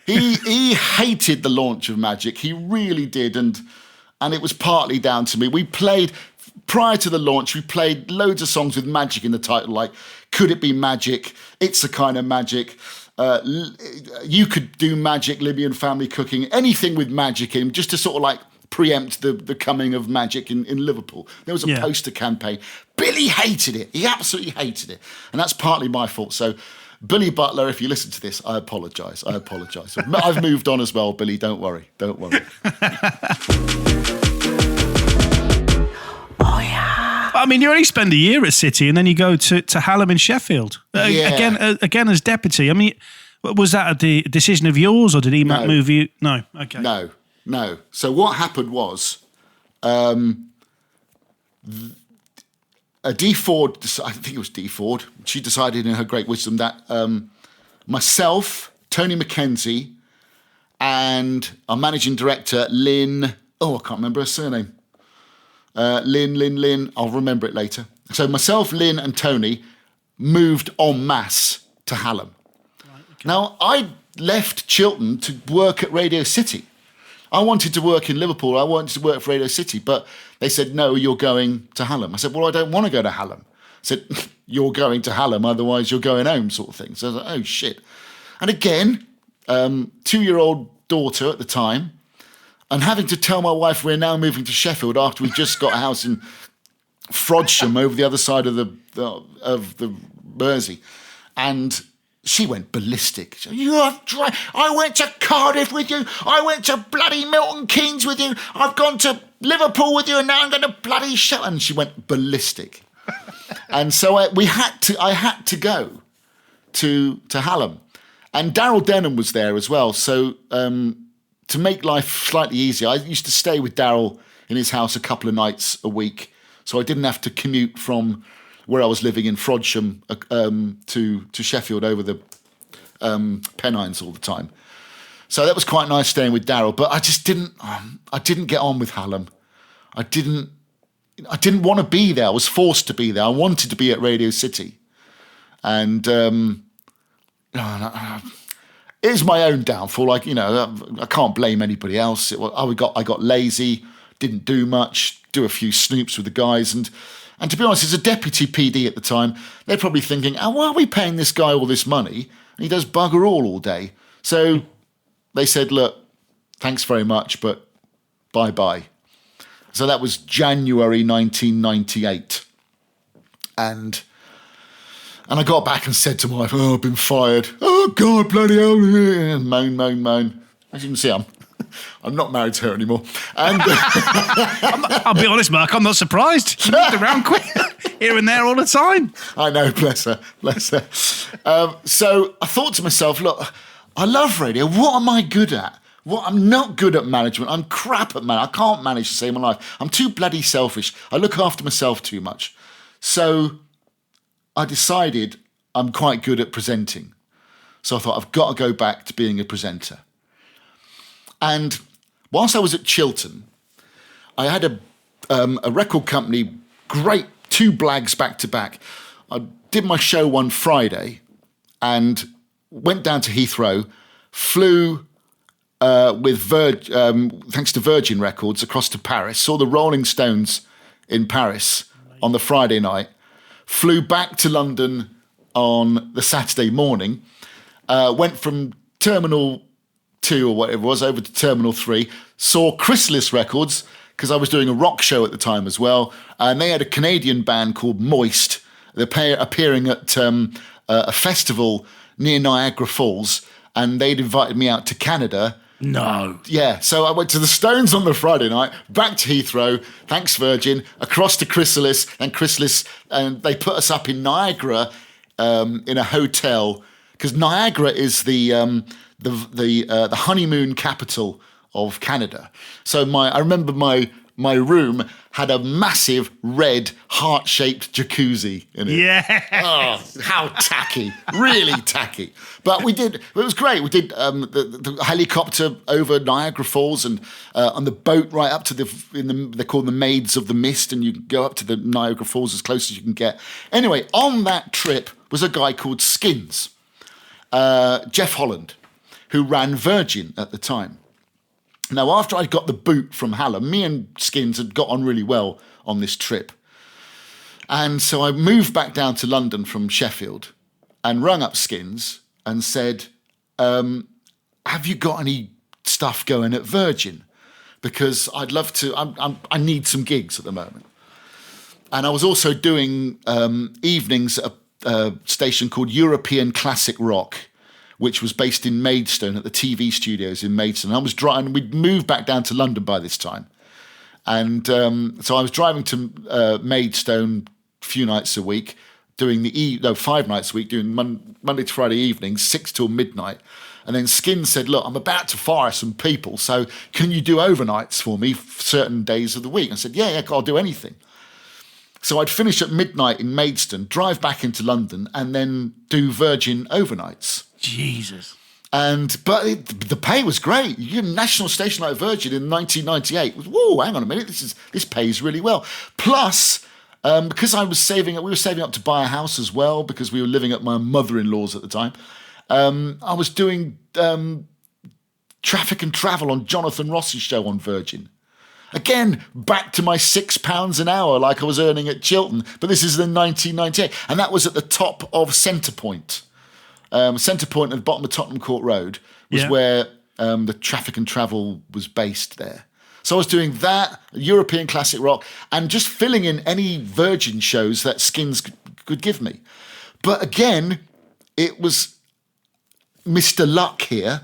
He hated the launch of Magic. He really did, and it was partly down to me. We played, prior to the launch, we played loads of songs with Magic in the title, like Could It Be Magic? It's a Kind of Magic. You Could Do Magic, Libby and Family Cooking, anything with Magic in, just to sort of like preempt the coming of Magic in Liverpool. There was a poster campaign. Billy hated it. He absolutely hated it. And that's partly my fault. So Billy Butler, if you listen to this, I apologise. I've moved on as well, Billy. Don't worry. I mean, you only spend a year at City and then you go to Hallam in Sheffield. Again as deputy. I mean, was that a decision of yours or did EMAC move you? No. Okay. No. So what happened was Dee Ford, I think it was Dee Ford, she decided in her great wisdom that myself, Tony McKenzie, and our managing director, Lynn, I can't remember her surname. Lynn, I'll remember it later. So myself, Lynn and Tony moved en masse to Hallam. Right, okay. Now, I left Chiltern to work at Radio City. I wanted to work in Liverpool. I wanted to work for Radio City, but they said, "No, you're going to Hallam." I said, "Well, I don't want to go to Hallam." I said, "You're going to Hallam, otherwise you're going home," sort of thing. So I was like, oh, shit. And again, 2-year-old daughter at the time, and having to tell my wife we're now moving to Sheffield after we just got a house in Frodsham over the other side of the Mersey. And she went ballistic. I went to Cardiff with you. I went to bloody Milton Keynes with you. I've gone to Liverpool with you, and now I'm going to bloody Chiltern. She went ballistic. And so I had to go to Hallam. And Daryl Denham was there as well. So to make life slightly easier, I used to stay with Daryl in his house a couple of nights a week. So I didn't have to commute from where I was living in Frodsham to Sheffield over the Pennines all the time. So that was quite nice staying with Daryl. But I just didn't get on with Hallam. I didn't want to be there. I was forced to be there. I wanted to be at Radio City. And it was my own downfall. I can't blame anybody else. I got lazy, didn't do much, do a few snoops with the guys. And to be honest, as a deputy PD at the time, they're probably thinking, why are we paying this guy all this money? And he does bugger all day. So they said, look, thanks very much, but bye-bye. So that was January 1998. And I got back and said to my wife, I've been fired. Oh, God, bloody hell. And moan. As you can see, I'm not married to her anymore. And I'll be honest, Mark, I'm not surprised. She moved around quick, here and there all the time. I know, bless her. So I thought to myself, look, I love radio. What am I good at? I'm not good at management. I'm crap at management. I can't manage to save my life. I'm too bloody selfish. I look after myself too much. So I decided I'm quite good at presenting. So I thought, I've got to go back to being a presenter. And whilst I was at Chiltern, I had a record company great 2 blags back to back. I did my show one Friday and went down to Heathrow, flew thanks to Virgin Records, across to Paris, saw the Rolling Stones in Paris on the Friday night, flew back to London on the Saturday morning, went from Terminal 2 or whatever it was over to Terminal 3, saw Chrysalis Records, because I was doing a rock show at the time as well, and they had a Canadian band called Moist. They're appearing at a festival near Niagara Falls, and they'd invited me out to Canada. No. Yeah, so I went to the Stones on the Friday night, back to Heathrow, thanks Virgin, across to Chrysalis, and they put us up in Niagara in a hotel, because Niagara is the honeymoon capital of Canada. So I remember my room had a massive red heart-shaped jacuzzi in it. Yeah. Oh, how tacky. Really tacky. But it was great. We did the helicopter over Niagara Falls and on the boat right up to they're called the Maids of the Mist, and you go up to the Niagara Falls as close as you can get. Anyway, on that trip was a guy called Skins, Jeff Holland, who ran Virgin at the time. Now, after I got the boot from Hallam, me and Skins had got on really well on this trip. And so I moved back down to London from Sheffield and rung up Skins and said, have you got any stuff going at Virgin? Because I'd love to, I need some gigs at the moment. And I was also doing evenings at a station called European Classic Rock, which was based in Maidstone at the TV studios in Maidstone. I was driving, we'd moved back down to London by this time. And so I was driving to Maidstone a few nights a week, doing 5 nights a week, doing Monday to Friday evenings, 6 till midnight. And then Skin said, look, I'm about to fire some people, so can you do overnights for me certain days of the week? I said, yeah, I'll do anything. So I'd finish at midnight in Maidstone, drive back into London, and then do Virgin overnights. Jesus. But the pay was great. You had a national station like Virgin in 1998. Whoa, hang on a minute, this pays really well. Plus, because we were saving up to buy a house as well, because we were living at my mother-in-law's at the time. I was doing traffic and travel on Jonathan Ross's show on Virgin. Again, back to my £6 an hour like I was earning at Chiltern, but this is in 1998. And that was at the top of Centrepoint. Centrepoint at the bottom of Tottenham Court Road was where the traffic and travel was based there. So I was doing that, European Classic Rock, and just filling in any Virgin shows that Skins could give me. But again, it was Mr. Luck here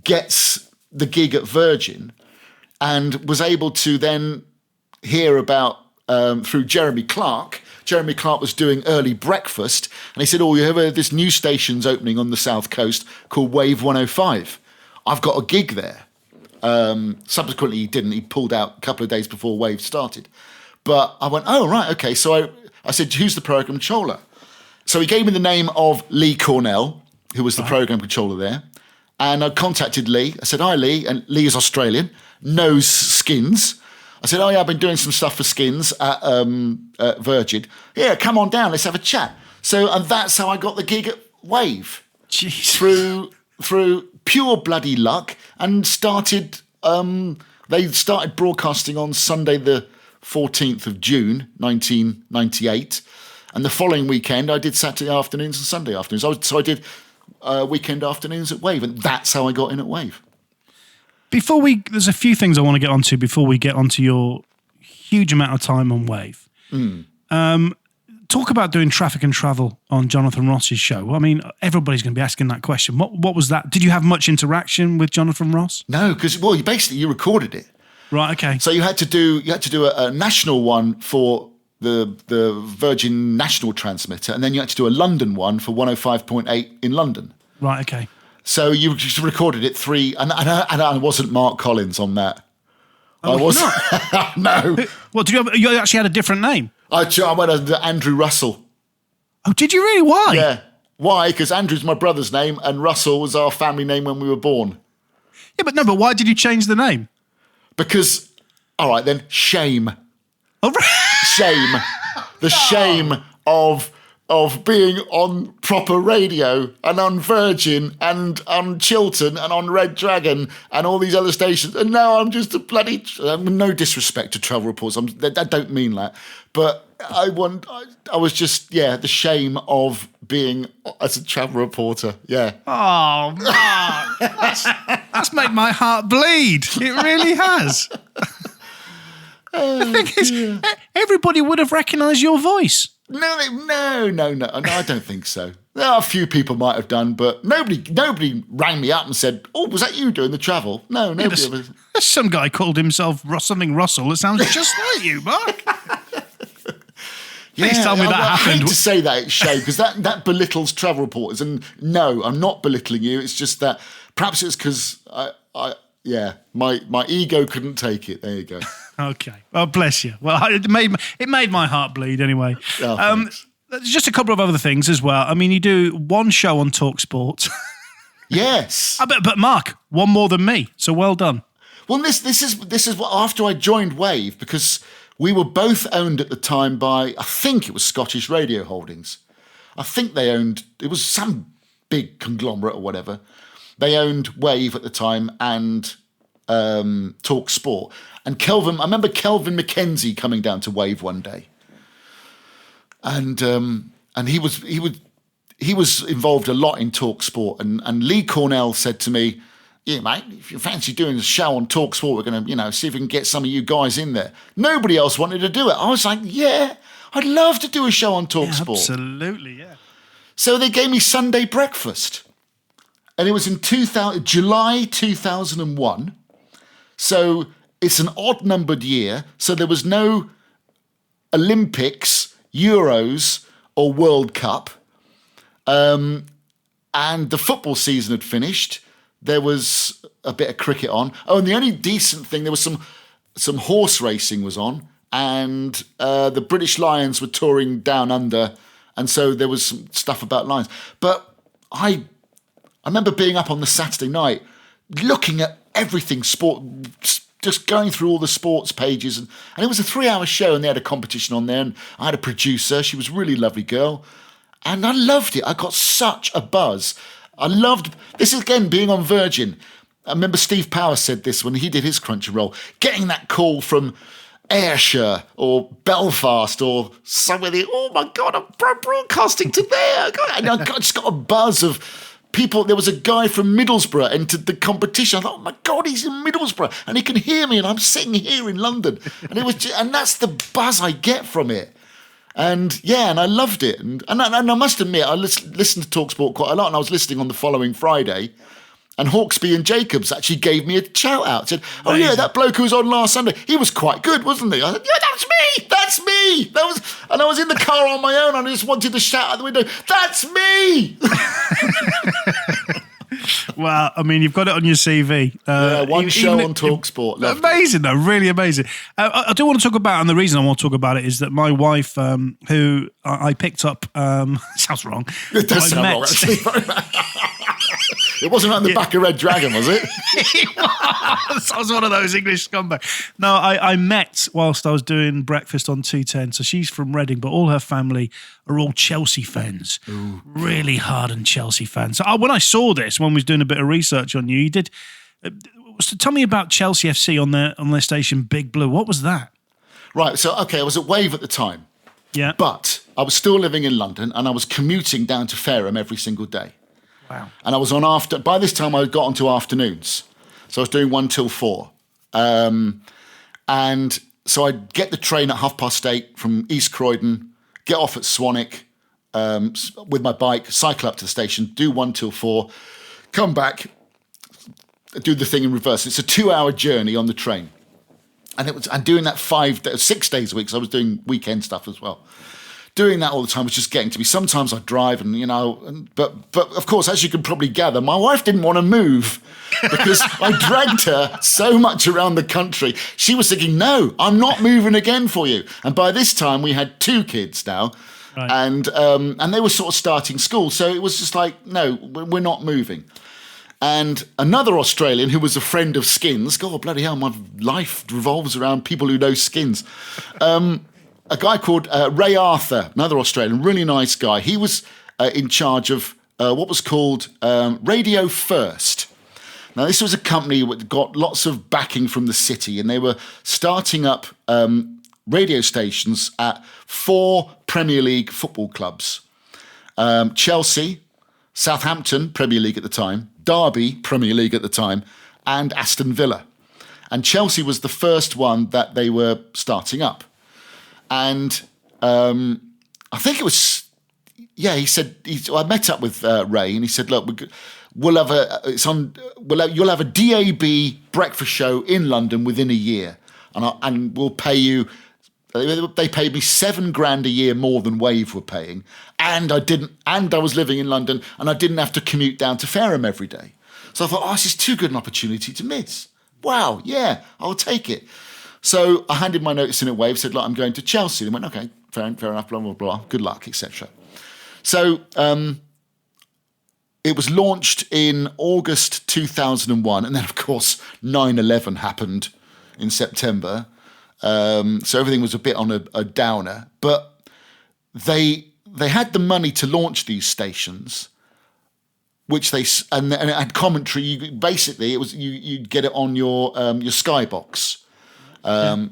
gets the gig at Virgin and was able to then hear about, through Jeremy Clark. Jeremy Clark was doing early breakfast, and he said, you have this new station's opening on the South Coast called Wave 105. I've got a gig there. Subsequently, he didn't. He pulled out a couple of days before Wave started. But I went, oh, right, okay. So I said, who's the program controller? So he gave me the name of Lee Cornell, who was the program controller there. And I contacted Lee. I said, hi, Lee. And Lee is Australian, knows Skins. I said, I've been doing some stuff for Skins at Virgin. Yeah, come on down, let's have a chat. So, and that's how I got the gig at Wave. Jeez. Through pure bloody luck, and they started broadcasting on Sunday the 14th of June, 1998. And the following weekend, I did Saturday afternoons and Sunday afternoons. So I did weekend afternoons at Wave, and that's how I got in at Wave. There's a few things I want to get onto before we get onto your huge amount of time on Wave. Talk about doing traffic and travel on Jonathan Ross's show. I mean, everybody's going to be asking that question. What was that? Did you have much interaction with Jonathan Ross? No, because you recorded it. Right. Okay. So you had to do a national one for the Virgin national transmitter, and then you had to do a London one for 105.8 in London. Right. Okay. So you just recorded it 3, and I wasn't Mark Collins on that. Oh, I was not? No. What, you actually had a different name? I went under Andrew Russell. Oh, did you really? Why? Yeah. Why? Because Andrew's my brother's name, and Russell was our family name when we were born. Yeah, but why did you change the name? Because, all right then, shame. Oh, Shame. The shame of being on proper radio and on Virgin and on Chiltern and on Red Dragon and all these other stations. And now I'm just a bloody... no disrespect to travel reports. I don't mean that. But I was just, the shame of being as a travel reporter. Yeah. Oh, Mark. That's made my heart bleed. It really has. The thing is, everybody would have recognised your voice. No, I don't think so. A few people might have done, but nobody rang me up and said, "Oh, was that you doing the travel?" No, nobody ever. Some guy called himself something Russell. It sounds just like you, Mark. Please tell me that happened. I hate to say that, it's shame, because that belittles travel reporters. And no, I'm not belittling you. It's just that perhaps it's because my ego couldn't take it. There you go. Okay. Well, bless you. Well, it made my heart bleed anyway. Oh, just a couple of other things as well. I mean, you do one show on TalkSport. Yes. But Mark, one more than me. So well done. Well, this is what after I joined Wave, because we were both owned at the time by, I think it was Scottish Radio Holdings. I think they owned, it was some big conglomerate or whatever. They owned Wave at the time and TalkSport. And I remember Kelvin McKenzie coming down to Wave one day. And he was involved a lot in TalkSport. And Lee Cornell said to me, "Yeah, mate, if you fancy doing a show on TalkSport, we're going to, see if we can get some of you guys in there." Nobody else wanted to do it. I was like, yeah, I'd love to do a show on TalkSport. Absolutely, yeah. So they gave me Sunday breakfast. And it was in July 2001. So it's an odd-numbered year. So there was no Olympics, Euros, or World Cup. And the football season had finished. There was a bit of cricket on. Oh, and the only decent thing, there was some horse racing was on. And the British Lions were touring down under. And so there was some stuff about lions. But I remember being up on the Saturday night, looking at everything sport, just going through all the sports pages. And it was a 3-hour show, and they had a competition on there. And I had a producer. She was a really lovely girl. And I loved it. I got such a buzz. I loved, this is again being on Virgin. I remember Steve Power said this when he did his Crunchyroll, getting that call from Ayrshire or Belfast or somewhere. Oh my God, I'm broadcasting to there. And I just got a buzz of people. There was a guy from Middlesbrough entered the competition. I thought, oh my God, he's in Middlesbrough and he can hear me, and I'm sitting here in London. And it was and that's the buzz I get from it. And and I loved it. And I must admit, I listened to TalkSport quite a lot, and I was listening on the following Friday. And Hawksby and Jacobs actually gave me a shout out. Said, "Oh yeah, that bloke who was on last Sunday, he was quite good, wasn't he?" I said, "Yeah, that's me. And I was in the car on my own, and I just wanted to shout out the window, 'That's me!'" Well, I mean, you've got it on your CV. One show on TalkSport. Amazing, though, really amazing. I do want to talk about, and the reason I want to talk about it is that my wife, who I picked up, sounds wrong. It does sound wrong, actually. It wasn't on the back of Red Dragon, was it? It was. I was one of those English scumbags. No, I met whilst I was doing breakfast on 210. So she's from Reading, but all her family are all Chelsea fans. Ooh. Really hardened Chelsea fans. So when I saw this, when we was doing a bit of research on you did. So tell me about Chelsea FC on their station Big Blue. What was that? Right. So I was at Wave at the time. Yeah. But I was still living in London, and I was commuting down to Fareham every single day. Wow. And I was on by this time I got onto afternoons. So I was doing 1 till 4. And so I'd get the train at 8:30 from East Croydon, get off at Swanwick with my bike, cycle up to the station, do 1 till 4, come back, do the thing in reverse. It's a 2-hour journey on the train. And doing that 6 days a week, so I was doing weekend stuff as well. Doing that all the time was just getting to me. Sometimes I'd drive but of course, as you can probably gather, my wife didn't want to move because I dragged her so much around the country. She was thinking, no, I'm not moving again for you. And by this time we had 2 kids now. Right. And they were sort of starting school. So it was just like, no, we're not moving. and another Australian who was a friend of Skins. God, bloody hell, my life revolves around people who know Skins. A guy called Ray Arthur, another Australian, really nice guy. He was in charge of what was called Radio First. Now, this was a company that got lots of backing from the city, and they were starting up radio stations at 4 Premier League football clubs. Chelsea, Southampton, Premier League at the time, Derby, Premier League at the time, and Aston Villa. And Chelsea was the first one that they were starting up. And I think it was, he said, I met up with Ray, and he said, look, you'll have a DAB breakfast show in London within a year, and we'll pay you. They paid me $7,000 a year more than Wave were paying, and I was living in London, and I didn't have to commute down to Fareham every day. So I thought, this is too good an opportunity to miss. Wow, yeah, I'll take it. So I handed my notice in at Wave, said, look, I'm going to Chelsea. They went, okay, fair enough, blah, blah, blah, good luck, etc. So it was launched in August 2001, and then, of course, 9/11 happened in September. So everything was a bit on a downer. But they had the money to launch these stations, which and it had commentary. You'd get it on your Skybox.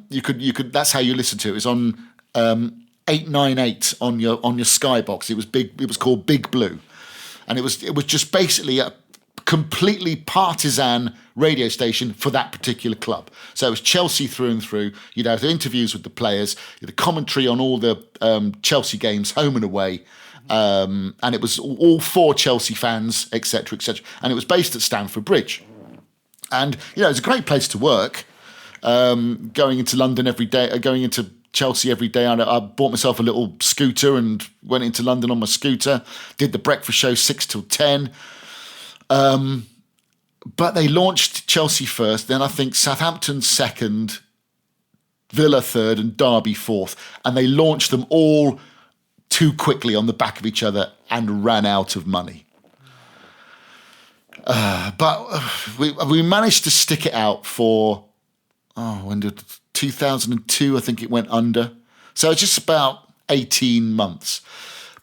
You could. That's how you listen to it. It was on 898 on your Skybox. It was big. It was called Big Blue, and it was just basically a completely partisan radio station for that particular club. So it was Chelsea through and through. You'd have the interviews with the players, the commentary on all the Chelsea games, home and away, and it was all for Chelsea fans, etc., etc. And it was based at Stamford Bridge, and it was a great place to work. Going into London every day, going into Chelsea every day. I bought myself a little scooter and went into London on my scooter. Did the breakfast show 6 till 10. But they launched Chelsea first, then I think Southampton second, Villa third, and Derby fourth. And they launched them all too quickly on the back of each other and ran out of money. But we managed to stick it out for, when did 2002, I think it went under. So it's just about 18 months.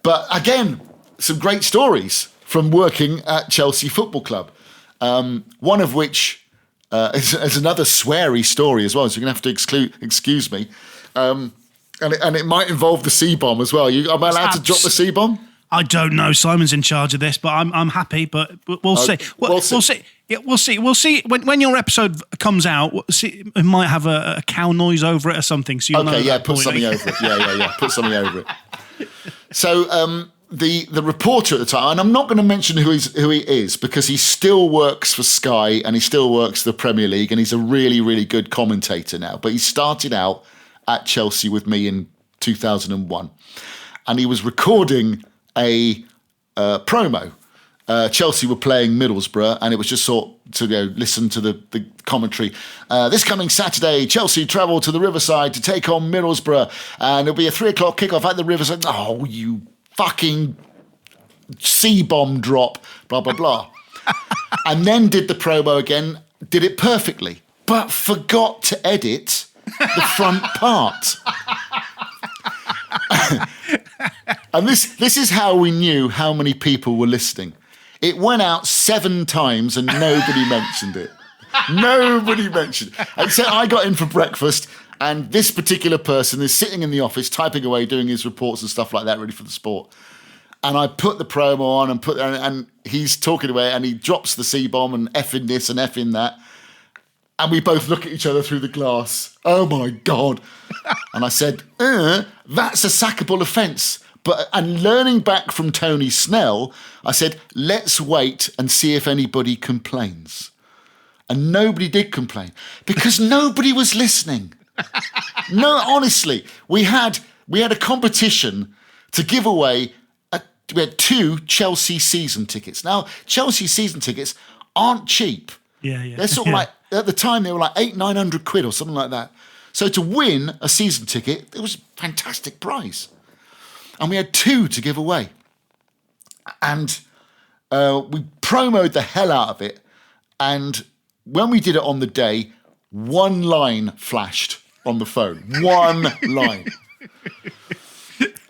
But again, some great stories from working at Chelsea Football Club. One of which is another sweary story as well, so you're going to have to excuse me. And it might involve the C-bomb as well. Am I allowed to drop the C-bomb? I don't know. Simon's in charge of this, but I'm happy. But we'll see. We'll see. Yeah, we'll see. We'll see when your episode comes out. We'll see, it might have a cow noise over it or something. So you'll know put something over it. Yeah. Put something over it. So the reporter at the time, and I'm not going to mention who he is because he still works for Sky and he still works the Premier League, and he's a really, really good commentator now. But he started out at Chelsea with me in 2001, and he was recording a promo. Chelsea were playing Middlesbrough, and it was just sort to listen to the commentary. This coming Saturday, Chelsea travel to the Riverside to take on Middlesbrough, and it'll be a 3:00 kickoff at the Riverside. Oh, you fucking C-bomb drop, blah, blah, blah. And then did the promo again, did it perfectly, but forgot to edit the front part. And this is how we knew how many people were listening. It went out 7 times and nobody mentioned it. Nobody mentioned it. Except I got in for breakfast, and this particular person is sitting in the office typing away, doing his reports and stuff like that, ready for the sport. And I put the promo on and he's talking away, and he drops the C-bomb and effing this and effing that. And we both look at each other through the glass. Oh my God. And I said, that's a sackable offence. And learning back from Tony Snell, I said, let's wait and see if anybody complains. And nobody did complain because nobody was listening. No, honestly, we had a competition to give away. We had 2 Chelsea season tickets. Now, Chelsea season tickets aren't cheap. Yeah. They're sort of like, at the time, they were like 800-900 quid or something like that. So to win a season ticket, it was a fantastic prize. And we had 2 to give away. And we promoed the hell out of it. And when we did it on the day, one line flashed on the phone. One line.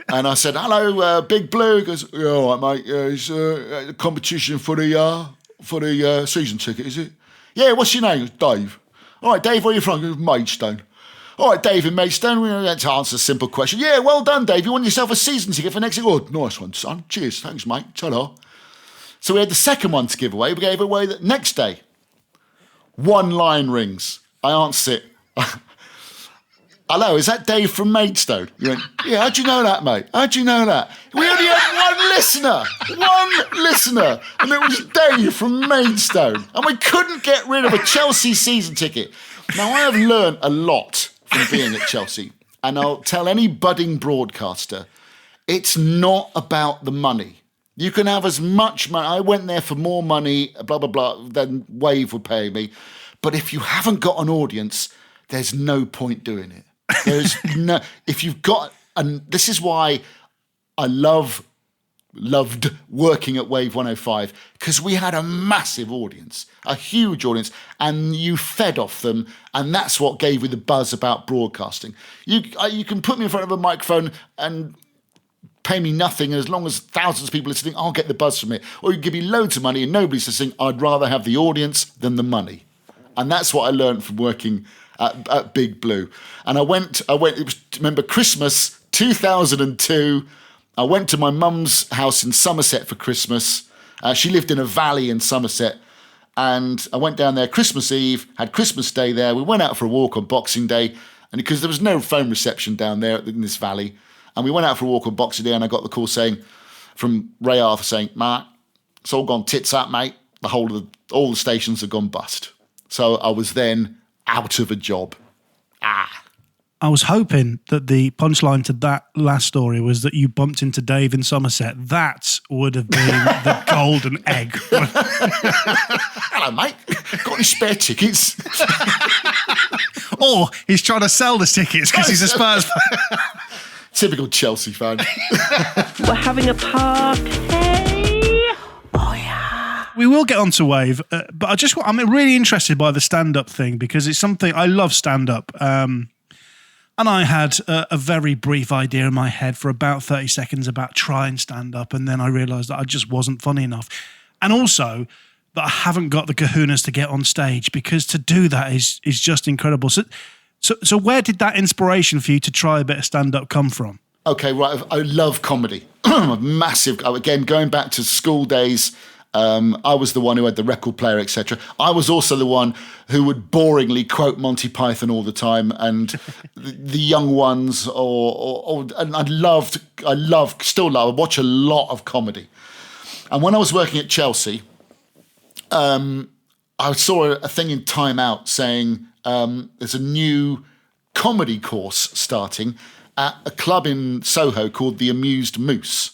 And I said, hello, Big Blue. He goes, yeah, all right, mate. It's a competition for the season ticket, is it? Yeah, what's your name? He goes, Dave. All right, Dave, where are you from? He goes, Maidstone. All right, Dave in Maidstone, we're going to answer a simple question. Yeah, well done, Dave. You won yourself a season ticket for next year. Oh, nice one, son. Cheers. Thanks, mate. Ta-da. So we had the second one to give away. We gave away the next day. One line rings. I answer it. Hello, is that Dave from Maidstone? You went, yeah, how'd you know that, mate? How'd you know that? We only had one listener, and it was Dave from Maidstone. And we couldn't get rid of a Chelsea season ticket. Now, I have learned a lot from being at Chelsea, and I'll tell any budding broadcaster, it's not about the money. You can have as much money. I went there for more money, blah, blah, blah, than Wave would pay me. But if you haven't got an audience, there's no point doing it. There's no, if you've got, and this is why I loved working at Wave 105, because we had a massive audience, a huge audience, and you fed off them, and that's what gave me the buzz about broadcasting. You can put me in front of a microphone and pay me nothing, and as long as thousands of people are listening, I'll get the buzz from it. Or you can give me loads of money and nobody's listening. I'd rather have the audience than the money. And that's what I learned from working at Big Blue. And I went, it was, remember Christmas 2002, I went to my mum's house in Somerset for Christmas. She lived in a valley in Somerset. And I went down there Christmas Eve, had Christmas Day there. We went out for a walk on Boxing Day. And because there was no phone reception down there in this valley. And we went out for a walk on Boxing Day and I got the call from Ray Arthur saying, Mark, it's all gone tits up, mate. All the stations have gone bust. So I was then out of a job. I was hoping that the punchline to that last story was that you bumped into Dave in Somerset. That would have been the golden egg. Hello, mate. Got any spare tickets? Or he's trying to sell the tickets because he's a Spurs fan. Typical Chelsea fan. We're having a party. We will get on to Wave, but I'm really interested by the stand-up thing because it's something, I love stand-up. And I had a very brief idea in my head for about 30 seconds about trying stand-up, and then I realised that I just wasn't funny enough. And also that I haven't got the kahunas to get on stage, because to do that is just incredible. So where did that inspiration for you to try a bit of stand-up come from? Okay, right. I love comedy. Massive. Again, going back to school days, I was the one who had the record player, etc. I was also the one who would boringly quote Monty Python all the time, and the young ones, and I watch a lot of comedy. And when I was working at Chelsea, I saw a thing in Time Out saying there's a new comedy course starting at a club in Soho called the Amused Moose.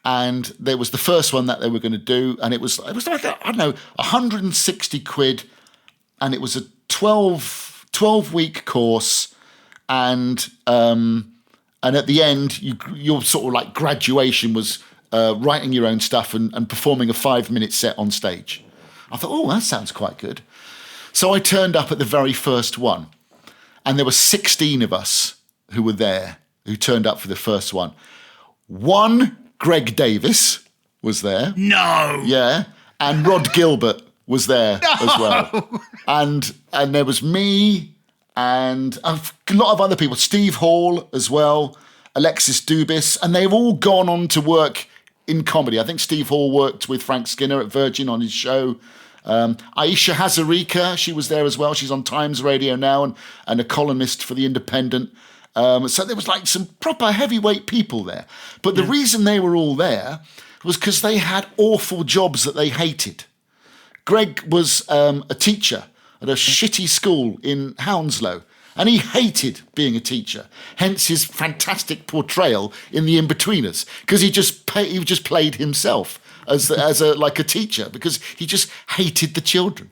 And there was the first one that they were going to do, and it was like, I don't know, 160 quid, and it was a 12-week course, and at the end, your sort of like graduation was writing your own stuff and performing a 5-minute set on stage. I thought, oh, that sounds quite good. So I turned up at the very first one, and there were 16 of us who were there, who turned up for the first one. Greg Davis was there. No. Yeah. And Rod Gilbert was there as well. And there was me and a lot of other people. Steve Hall as well. Alexis Dubis. And they've all gone on to work in comedy. I think Steve Hall worked with Frank Skinner at Virgin on his show. Aisha Hazarika, she was there as well. She's on Times Radio now and a columnist for The Independent. So there was like some proper heavyweight people there. But the reason they were all there was because they had awful jobs that they hated. Greg was a teacher at a shitty school in Hounslow, and he hated being a teacher. Hence his fantastic portrayal in The Inbetweeners, because he just played himself as a teacher, because he just hated the children.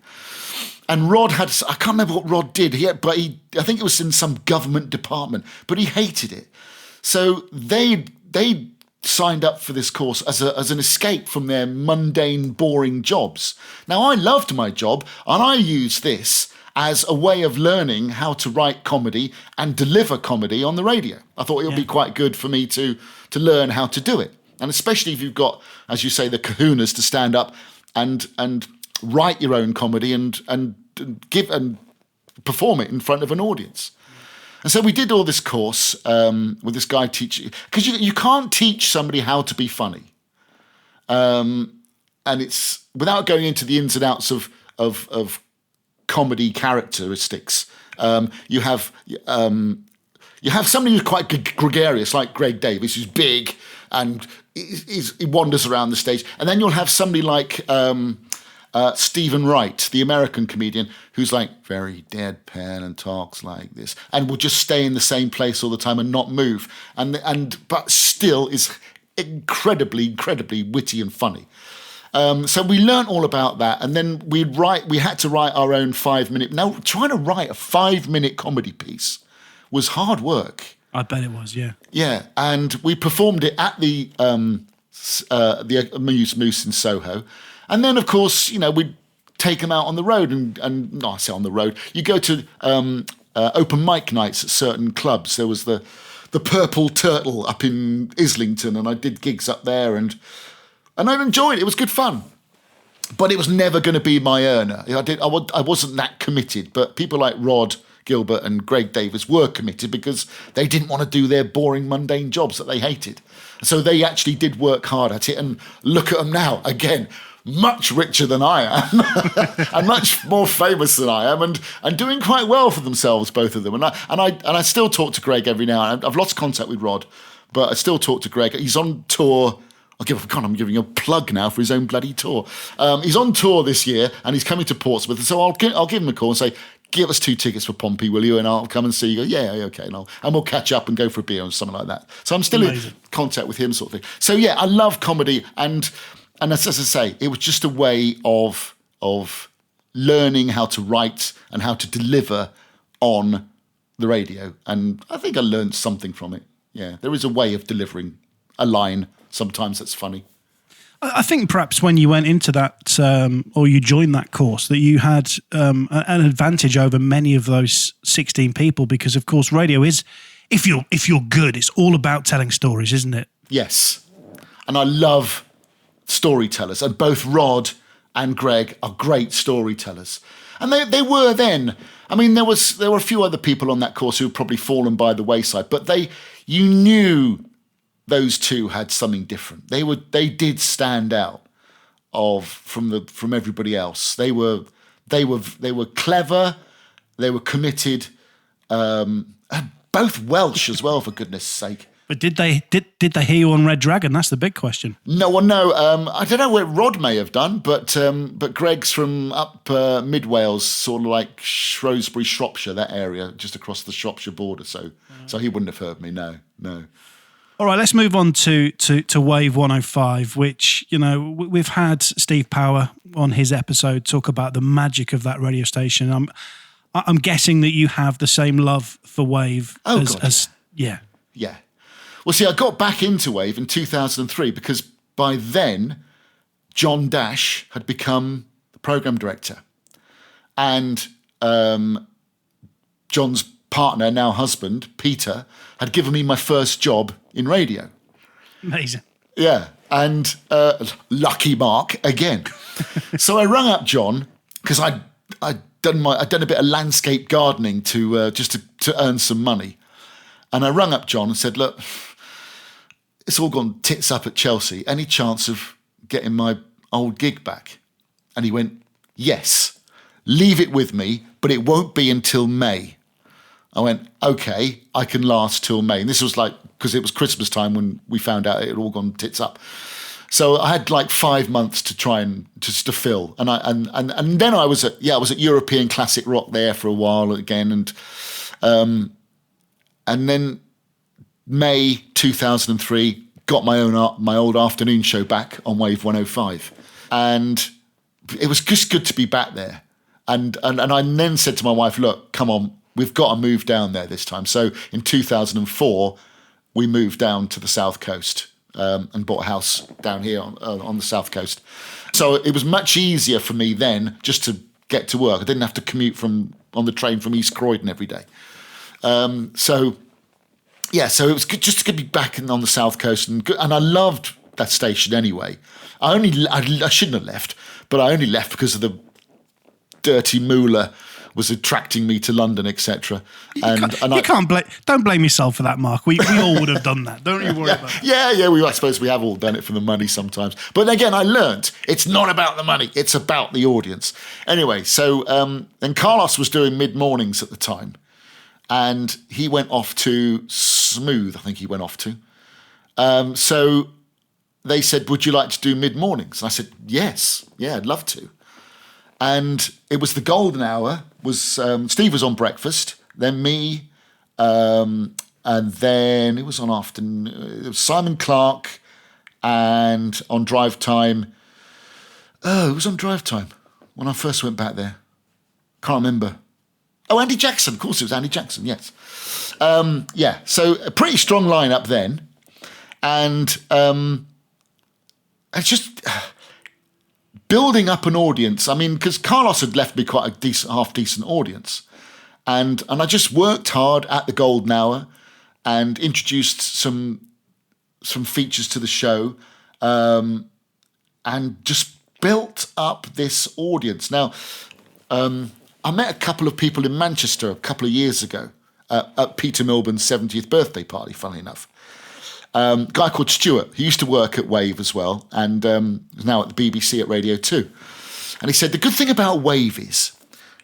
And Rod I can't remember what Rod did, I think it was in some government department, but he hated it. So they signed up for this course as an escape from their mundane, boring jobs. Now, I loved my job, and I used this as a way of learning how to write comedy and deliver comedy on the radio. I thought it would be quite good for me to learn how to do it. And especially if you've got, as you say, the kahunas to stand up and write your own comedy and give and perform it in front of an audience. And so we did all this course with this guy teaching, because you can't teach somebody how to be funny. And it's without going into the ins and outs of comedy characteristics. You have somebody who's quite gregarious, like Greg Davies, who's big and he wanders around the stage. And then you'll have somebody like Stephen Wright, the American comedian, who's like very deadpan and talks like this and will just stay in the same place all the time and not move. But still is incredibly witty and funny. So we learnt all about that, and then we had to write our own 5-minute. Now, trying to write a 5-minute comedy piece was hard work. I bet it was, yeah. Yeah, and we performed it at the Amuse Moose in Soho, and then of course, we'd take them out on the road, and no, I say on the road. You go to open mic nights at certain clubs. There was the Purple Turtle up in Islington, and I did gigs up there, and I enjoyed it. It was good fun. But it was never going to be my earner. I wasn't that committed. But people like Rod Gilbert and Greg Davies were committed because they didn't want to do their boring, mundane jobs that they hated. So they actually did work hard at it. And look at them now, again, much richer than I am and much more famous than I am and doing quite well for themselves, both of them. And I still talk to Greg every now and then. I've lost contact with Rod, but I still talk to Greg. He's on tour. I'm giving a plug now for his own bloody tour. He's on tour this year, and he's coming to Portsmouth. So I'll give him a call and say, give us 2 tickets for Pompey, will you? And I'll come and see you. Go, yeah, okay. And we'll catch up and go for a beer or something like that. So I'm still in contact with him, sort of thing. So yeah, I love comedy, and as I say, it was just a way of learning how to write and how to deliver on the radio. And I think I learned something from it. Yeah, there is a way of delivering a line. Sometimes that's funny. I think perhaps when you went into that or you joined that course that you had an advantage over many of those 16 people because, of course, radio is, if you're good, it's all about telling stories, isn't it? Yes. And I love storytellers. And both Rod and Greg are great storytellers. And they were then. I mean, there were a few other people on that course who had probably fallen by the wayside, but you knew those two had something different. They did stand out from everybody else. They were clever. They were committed. Both Welsh as well, for goodness sake. But did they hear you on Red Dragon? That's the big question. No. I don't know where Rod may have done, but Greg's from up mid Wales, sort of like Shrewsbury, Shropshire, that area, just across the Shropshire border. So he wouldn't have heard me. No. All right, let's move on to Wave 105, which, we've had Steve Power on his episode talk about the magic of that radio station. I'm guessing that you have the same love for Wave as yeah. Yeah. Well, see, I got back into Wave in 2003 because by then John Dash had become the programme director. And John's partner, now husband, Peter, had given me my first job in radio. Amazing. Yeah, and lucky Mark again. So I rang up John because I'd done a bit of landscape gardening to earn some money, and I rang up John and said, "Look, it's all gone tits up at Chelsea. Any chance of getting my old gig back?" And he went, "Yes, leave it with me, but it won't be until May." I went, okay, I can last till May. And this was because it was Christmas time when we found out it had all gone tits up. So I had 5 months to try and just to fill. And then I was at European Classic Rock there for a while again. And then May 2003, got my old afternoon show back on Wave 105. And it was just good to be back there. And I then said to my wife, look, come on, we've got to move down there this time. So in 2004, we moved down to the south coast and bought a house down here on the south coast. So it was much easier for me then just to get to work. I didn't have to commute on the train from East Croydon every day. So it was good just to be back on the south coast, and I loved that station anyway. I shouldn't have left, but I only left because of the dirty moolah was attracting me to London, etc. Don't blame yourself for that, Mark. We all would have done that. Don't you worry about it. Yeah. I suppose we have all done it for the money sometimes. But again, I learnt it's not about the money; it's about the audience. Anyway, so and Carlos was doing mid-mornings at the time, and he went off to Smooth. I think he went off to. So they said, "Would you like to do mid-mornings?" And I said, "Yes, yeah, I'd love to." And it was the golden hour. Steve was on breakfast, then me, and then it was on afternoon. It was Simon Clark, and on drive time. Oh, it was on drive time when I first went back there. Can't remember. Oh, Andy Jackson. Of course, it was Andy Jackson. Yes. So a pretty strong lineup then, and it's just. Building up an audience, I mean, because Carlos had left me quite a half-decent audience. And I just worked hard at the golden hour and introduced some features to the show and just built up this audience. Now, I met a couple of people in Manchester a couple of years ago at Peter Milburn's 70th birthday party, funnily enough. Guy called Stuart, who used to work at Wave as well, and is now at the BBC at Radio 2. And he said, the good thing about Wave is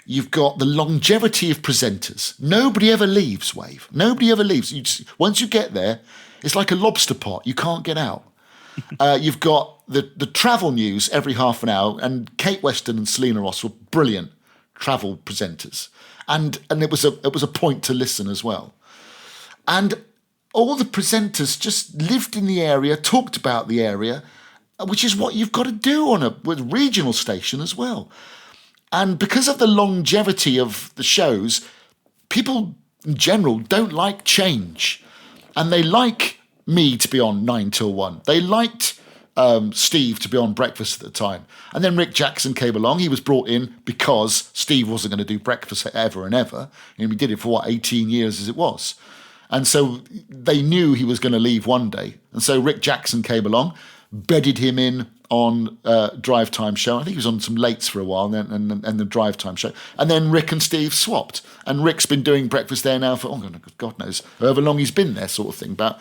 you've got the longevity of presenters. Nobody ever leaves Wave. Nobody ever leaves. Once you get there, it's like a lobster pot. You can't get out. You've got the travel news every half an hour, and Kate Weston and Selena Ross were brilliant travel presenters. And it was a point to listen as well. And all the presenters just lived in the area, talked about the area, which is what you've got to do on a regional station as well. And because of the longevity of the shows, people in general don't like change. And they like me to be on 9 till 1. They liked Steve to be on breakfast at the time. And then Rick Jackson came along. He was brought in because Steve wasn't going to do breakfast ever and ever. And we did it for 18 years as it was. And so they knew he was going to leave one day. And so Rick Jackson came along, bedded him in on Drive Time Show. I think he was on some lates for a while and the Drive Time Show. And then Rick and Steve swapped. And Rick's been doing breakfast there now for, God knows, however long he's been there sort of thing, about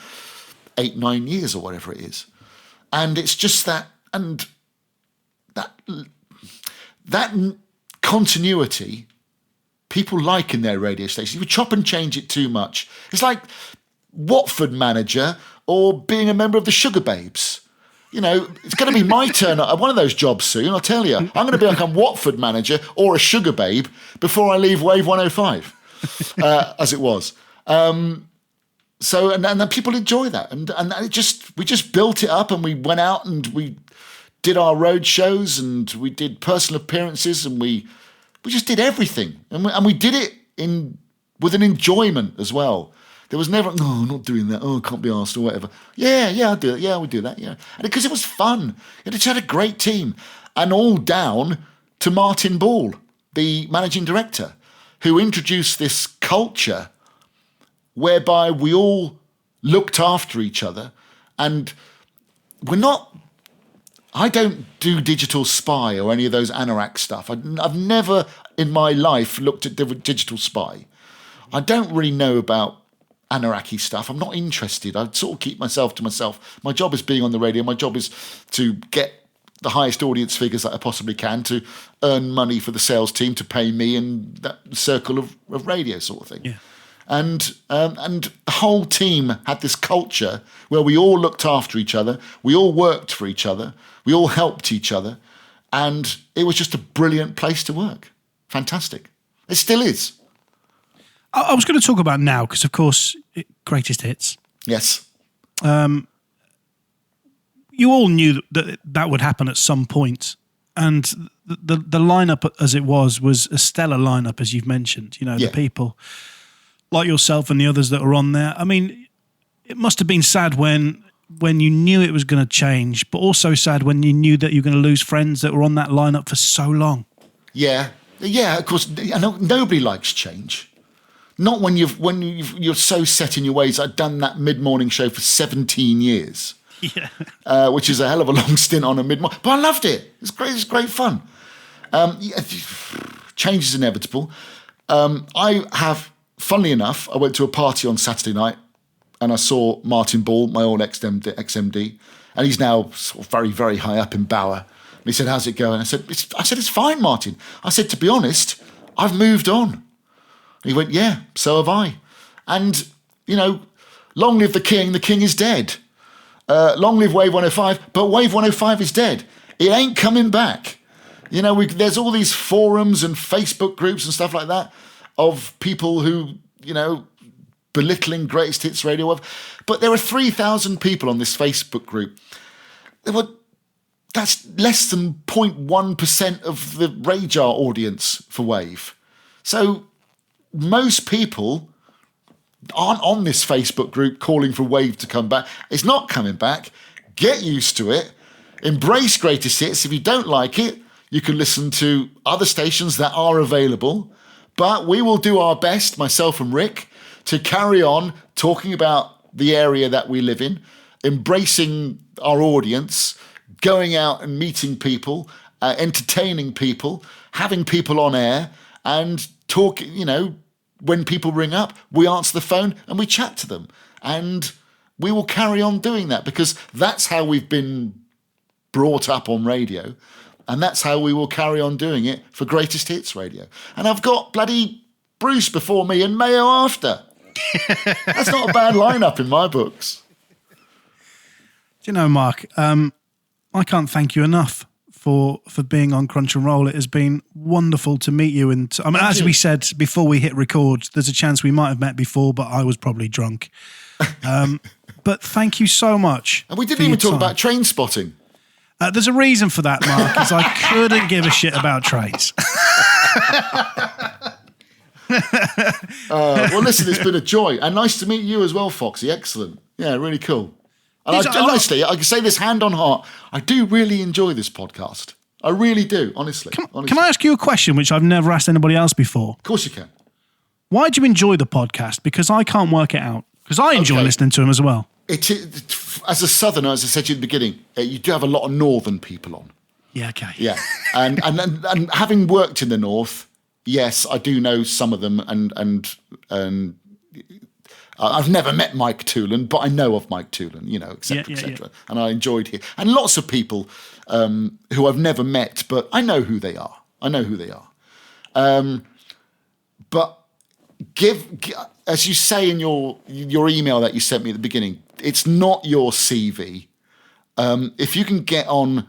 8-9 years or whatever it is. And it's just that, and that continuity people like in their radio stations. You chop and change it too much. It's like Watford manager or being a member of the Sugar Babes. You know, it's going to be my turn at one of those jobs soon, I'll tell you. I'm going to be like a Watford manager or a Sugar Babe before I leave Wave 105, as it was. So then people enjoy that. And we just built it up, and we went out and we did our road shows, and we did personal appearances, and we just did everything, and we did it with an enjoyment as well. There was never, no, I'm not doing that. Oh, I can't be asked or whatever. Yeah, I'll do it. Yeah, we'll do that. Yeah, and because it was fun, it had a great team, and all down to Martin Ball, the managing director, who introduced this culture whereby we all looked after each other, and we're not. I don't do digital spy or any of those anorak stuff. I've never in my life looked at digital spy. I don't really know about anaraki stuff. I'm not interested. I sort of keep myself to myself. My job is being on the radio. My job is to get the highest audience figures that I possibly can, to earn money for the sales team, to pay me, and that circle of radio sort of thing. Yeah. And the whole team had this culture where we all looked after each other, we all worked for each other, we all helped each other, and it was just a brilliant place to work. Fantastic. It still is. I was going to talk about now because, of course, greatest hits. Yes. You all knew that would happen at some point, and the lineup as it was a stellar lineup, as you've mentioned. You know, the people like yourself and the others that were on there. I mean, it must have been sad when when you knew it was going to change, but also sad when you knew that you were going to lose friends that were on that lineup for so long. Yeah, of course. Nobody likes change. Not when you're so set in your ways. I've done that mid-morning show for 17 years, which is a hell of a long stint on a mid-morning. But I loved it. It's great. It's great fun. Change is inevitable. Funnily enough, I went to a party on Saturday night and I saw Martin Ball, my old ex-MD, and he's now sort of very, very high up in Bauer. And he said, "How's it going?" I said, "It's fine, Martin." I said, "To be honest, I've moved on." And he went, "Yeah, so have I." And, long live the king is dead. Long live Wave 105, but Wave 105 is dead. It ain't coming back. There's all these forums and Facebook groups and stuff like that of people who, belittling Greatest Hits Radio. But there are 3,000 people on this Facebook group. That's less than 0.1% of the Radar audience for Wave. So most people aren't on this Facebook group calling for Wave to come back. It's not coming back. Get used to it. Embrace Greatest Hits. If you don't like it, you can listen to other stations that are available. But we will do our best, myself and Rick, to carry on talking about the area that we live in, embracing our audience, going out and meeting people, entertaining people, having people on air, and talking, when people ring up, we answer the phone and we chat to them. And we will carry on doing that because that's how we've been brought up on radio. And that's how we will carry on doing it for Greatest Hits Radio. And I've got bloody Bruce before me and Mayo after. That's not a bad lineup in my books. Do you know, Mark, I can't thank you enough for being on Crunch and Roll. It has been wonderful to meet you. And as we said before we hit record, there's a chance we might have met before, but I was probably drunk. But thank you so much. And we didn't even talk about train spotting. There's a reason for that, Mark, because I couldn't give a shit about trains. Well, listen, it's been a joy. And nice to meet you as well, Foxy. Excellent. Yeah, really cool. And honestly, I can say this hand on heart, I do really enjoy this podcast. I really do, honestly. Can I ask you a question which I've never asked anybody else before? Of course you can. Why do you enjoy the podcast? Because I can't work it out. Because I enjoy listening to them as well. As a southerner, as I said to you at the beginning, you do have a lot of northern people on. Yeah, okay. Yeah, and having worked in the north, yes, I do know some of them, and I've never met Mike Toolan, but I know of Mike Toolan, etc., etc. And I enjoyed here, and lots of people who I've never met, but I know who they are. But as you say in your email that you sent me at the beginning, it's not your CV. If you can get on,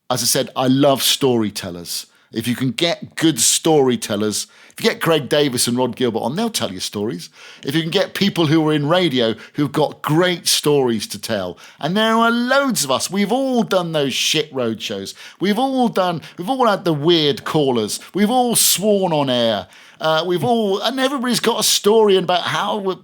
as I said, I love storytellers. If you can get good storytellers, if you get Greg Davis and Rod Gilbert on, they'll tell you stories. If you can get people who are in radio who've got great stories to tell, and there are loads of us. We've all done those shit road shows. We've all had the weird callers. We've all sworn on air. And everybody's got a story about how,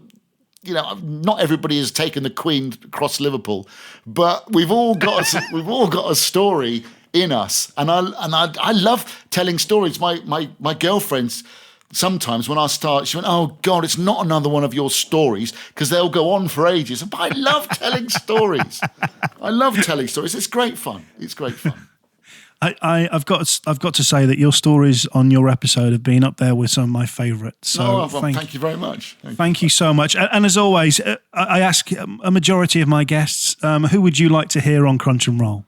not everybody has taken the Queen across Liverpool, but we've all got a story in us, and I love telling stories. My girlfriends, sometimes when I start, she went, "Oh God, it's not another one of your stories," because they'll go on for ages. But I love telling stories. It's great fun. I've got to say that your stories on your episode have been up there with some of my favourites. So thank you very much. Thank you so much. And as always, I ask a majority of my guests, who would you like to hear on Crunch and Roll?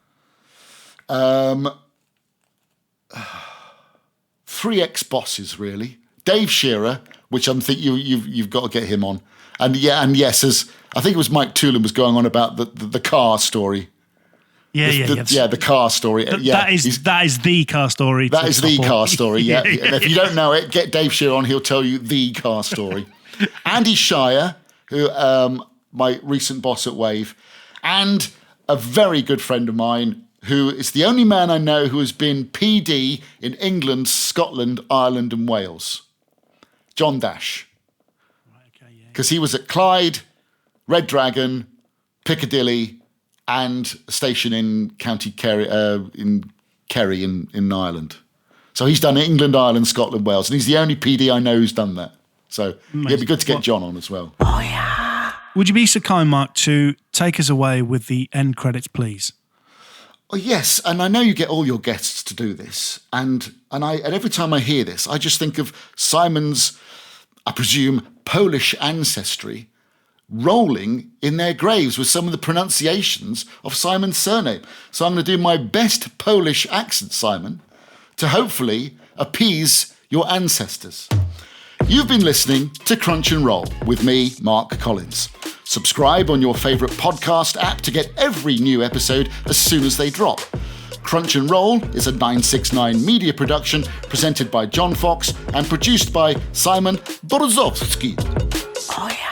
3 ex-bosses, really. Dave Shearer, which I'm thinking you've got to get him on, and yes, as I think it was Mike Toolan was going on about the car story. The car story. That is the car story. That is the car story. Yeah. And if you don't know it, get Dave Shearer on. He'll tell you the car story. Andy Shire, who my recent boss at Wave, and a very good friend of mine, who is the only man I know who has been PD in England, Scotland, Ireland, and Wales. John Dash. Because he was at Clyde, Red Dragon, Piccadilly, and a station in County Kerry, in Ireland. So he's done England, Ireland, Scotland, Wales, and he's the only PD I know who's done that. So it'd be good to get John on as well. Oh, yeah. Would you be so kind, Mark, to take us away with the end credits, please? Oh, yes, and I know you get all your guests to do this, and every time I hear this, I just think of Simon's, I presume, Polish ancestry rolling in their graves with some of the pronunciations of Simon's surname. So I'm going to do my best Polish accent, Simon, to hopefully appease your ancestors. You've been listening to Crunch and Roll with me, Mark Collins. Subscribe on your favourite podcast app to get every new episode as soon as they drop. Crunch and Roll is a 969 media production presented by John Fox and produced by Simon Borozowski. Oh, yeah.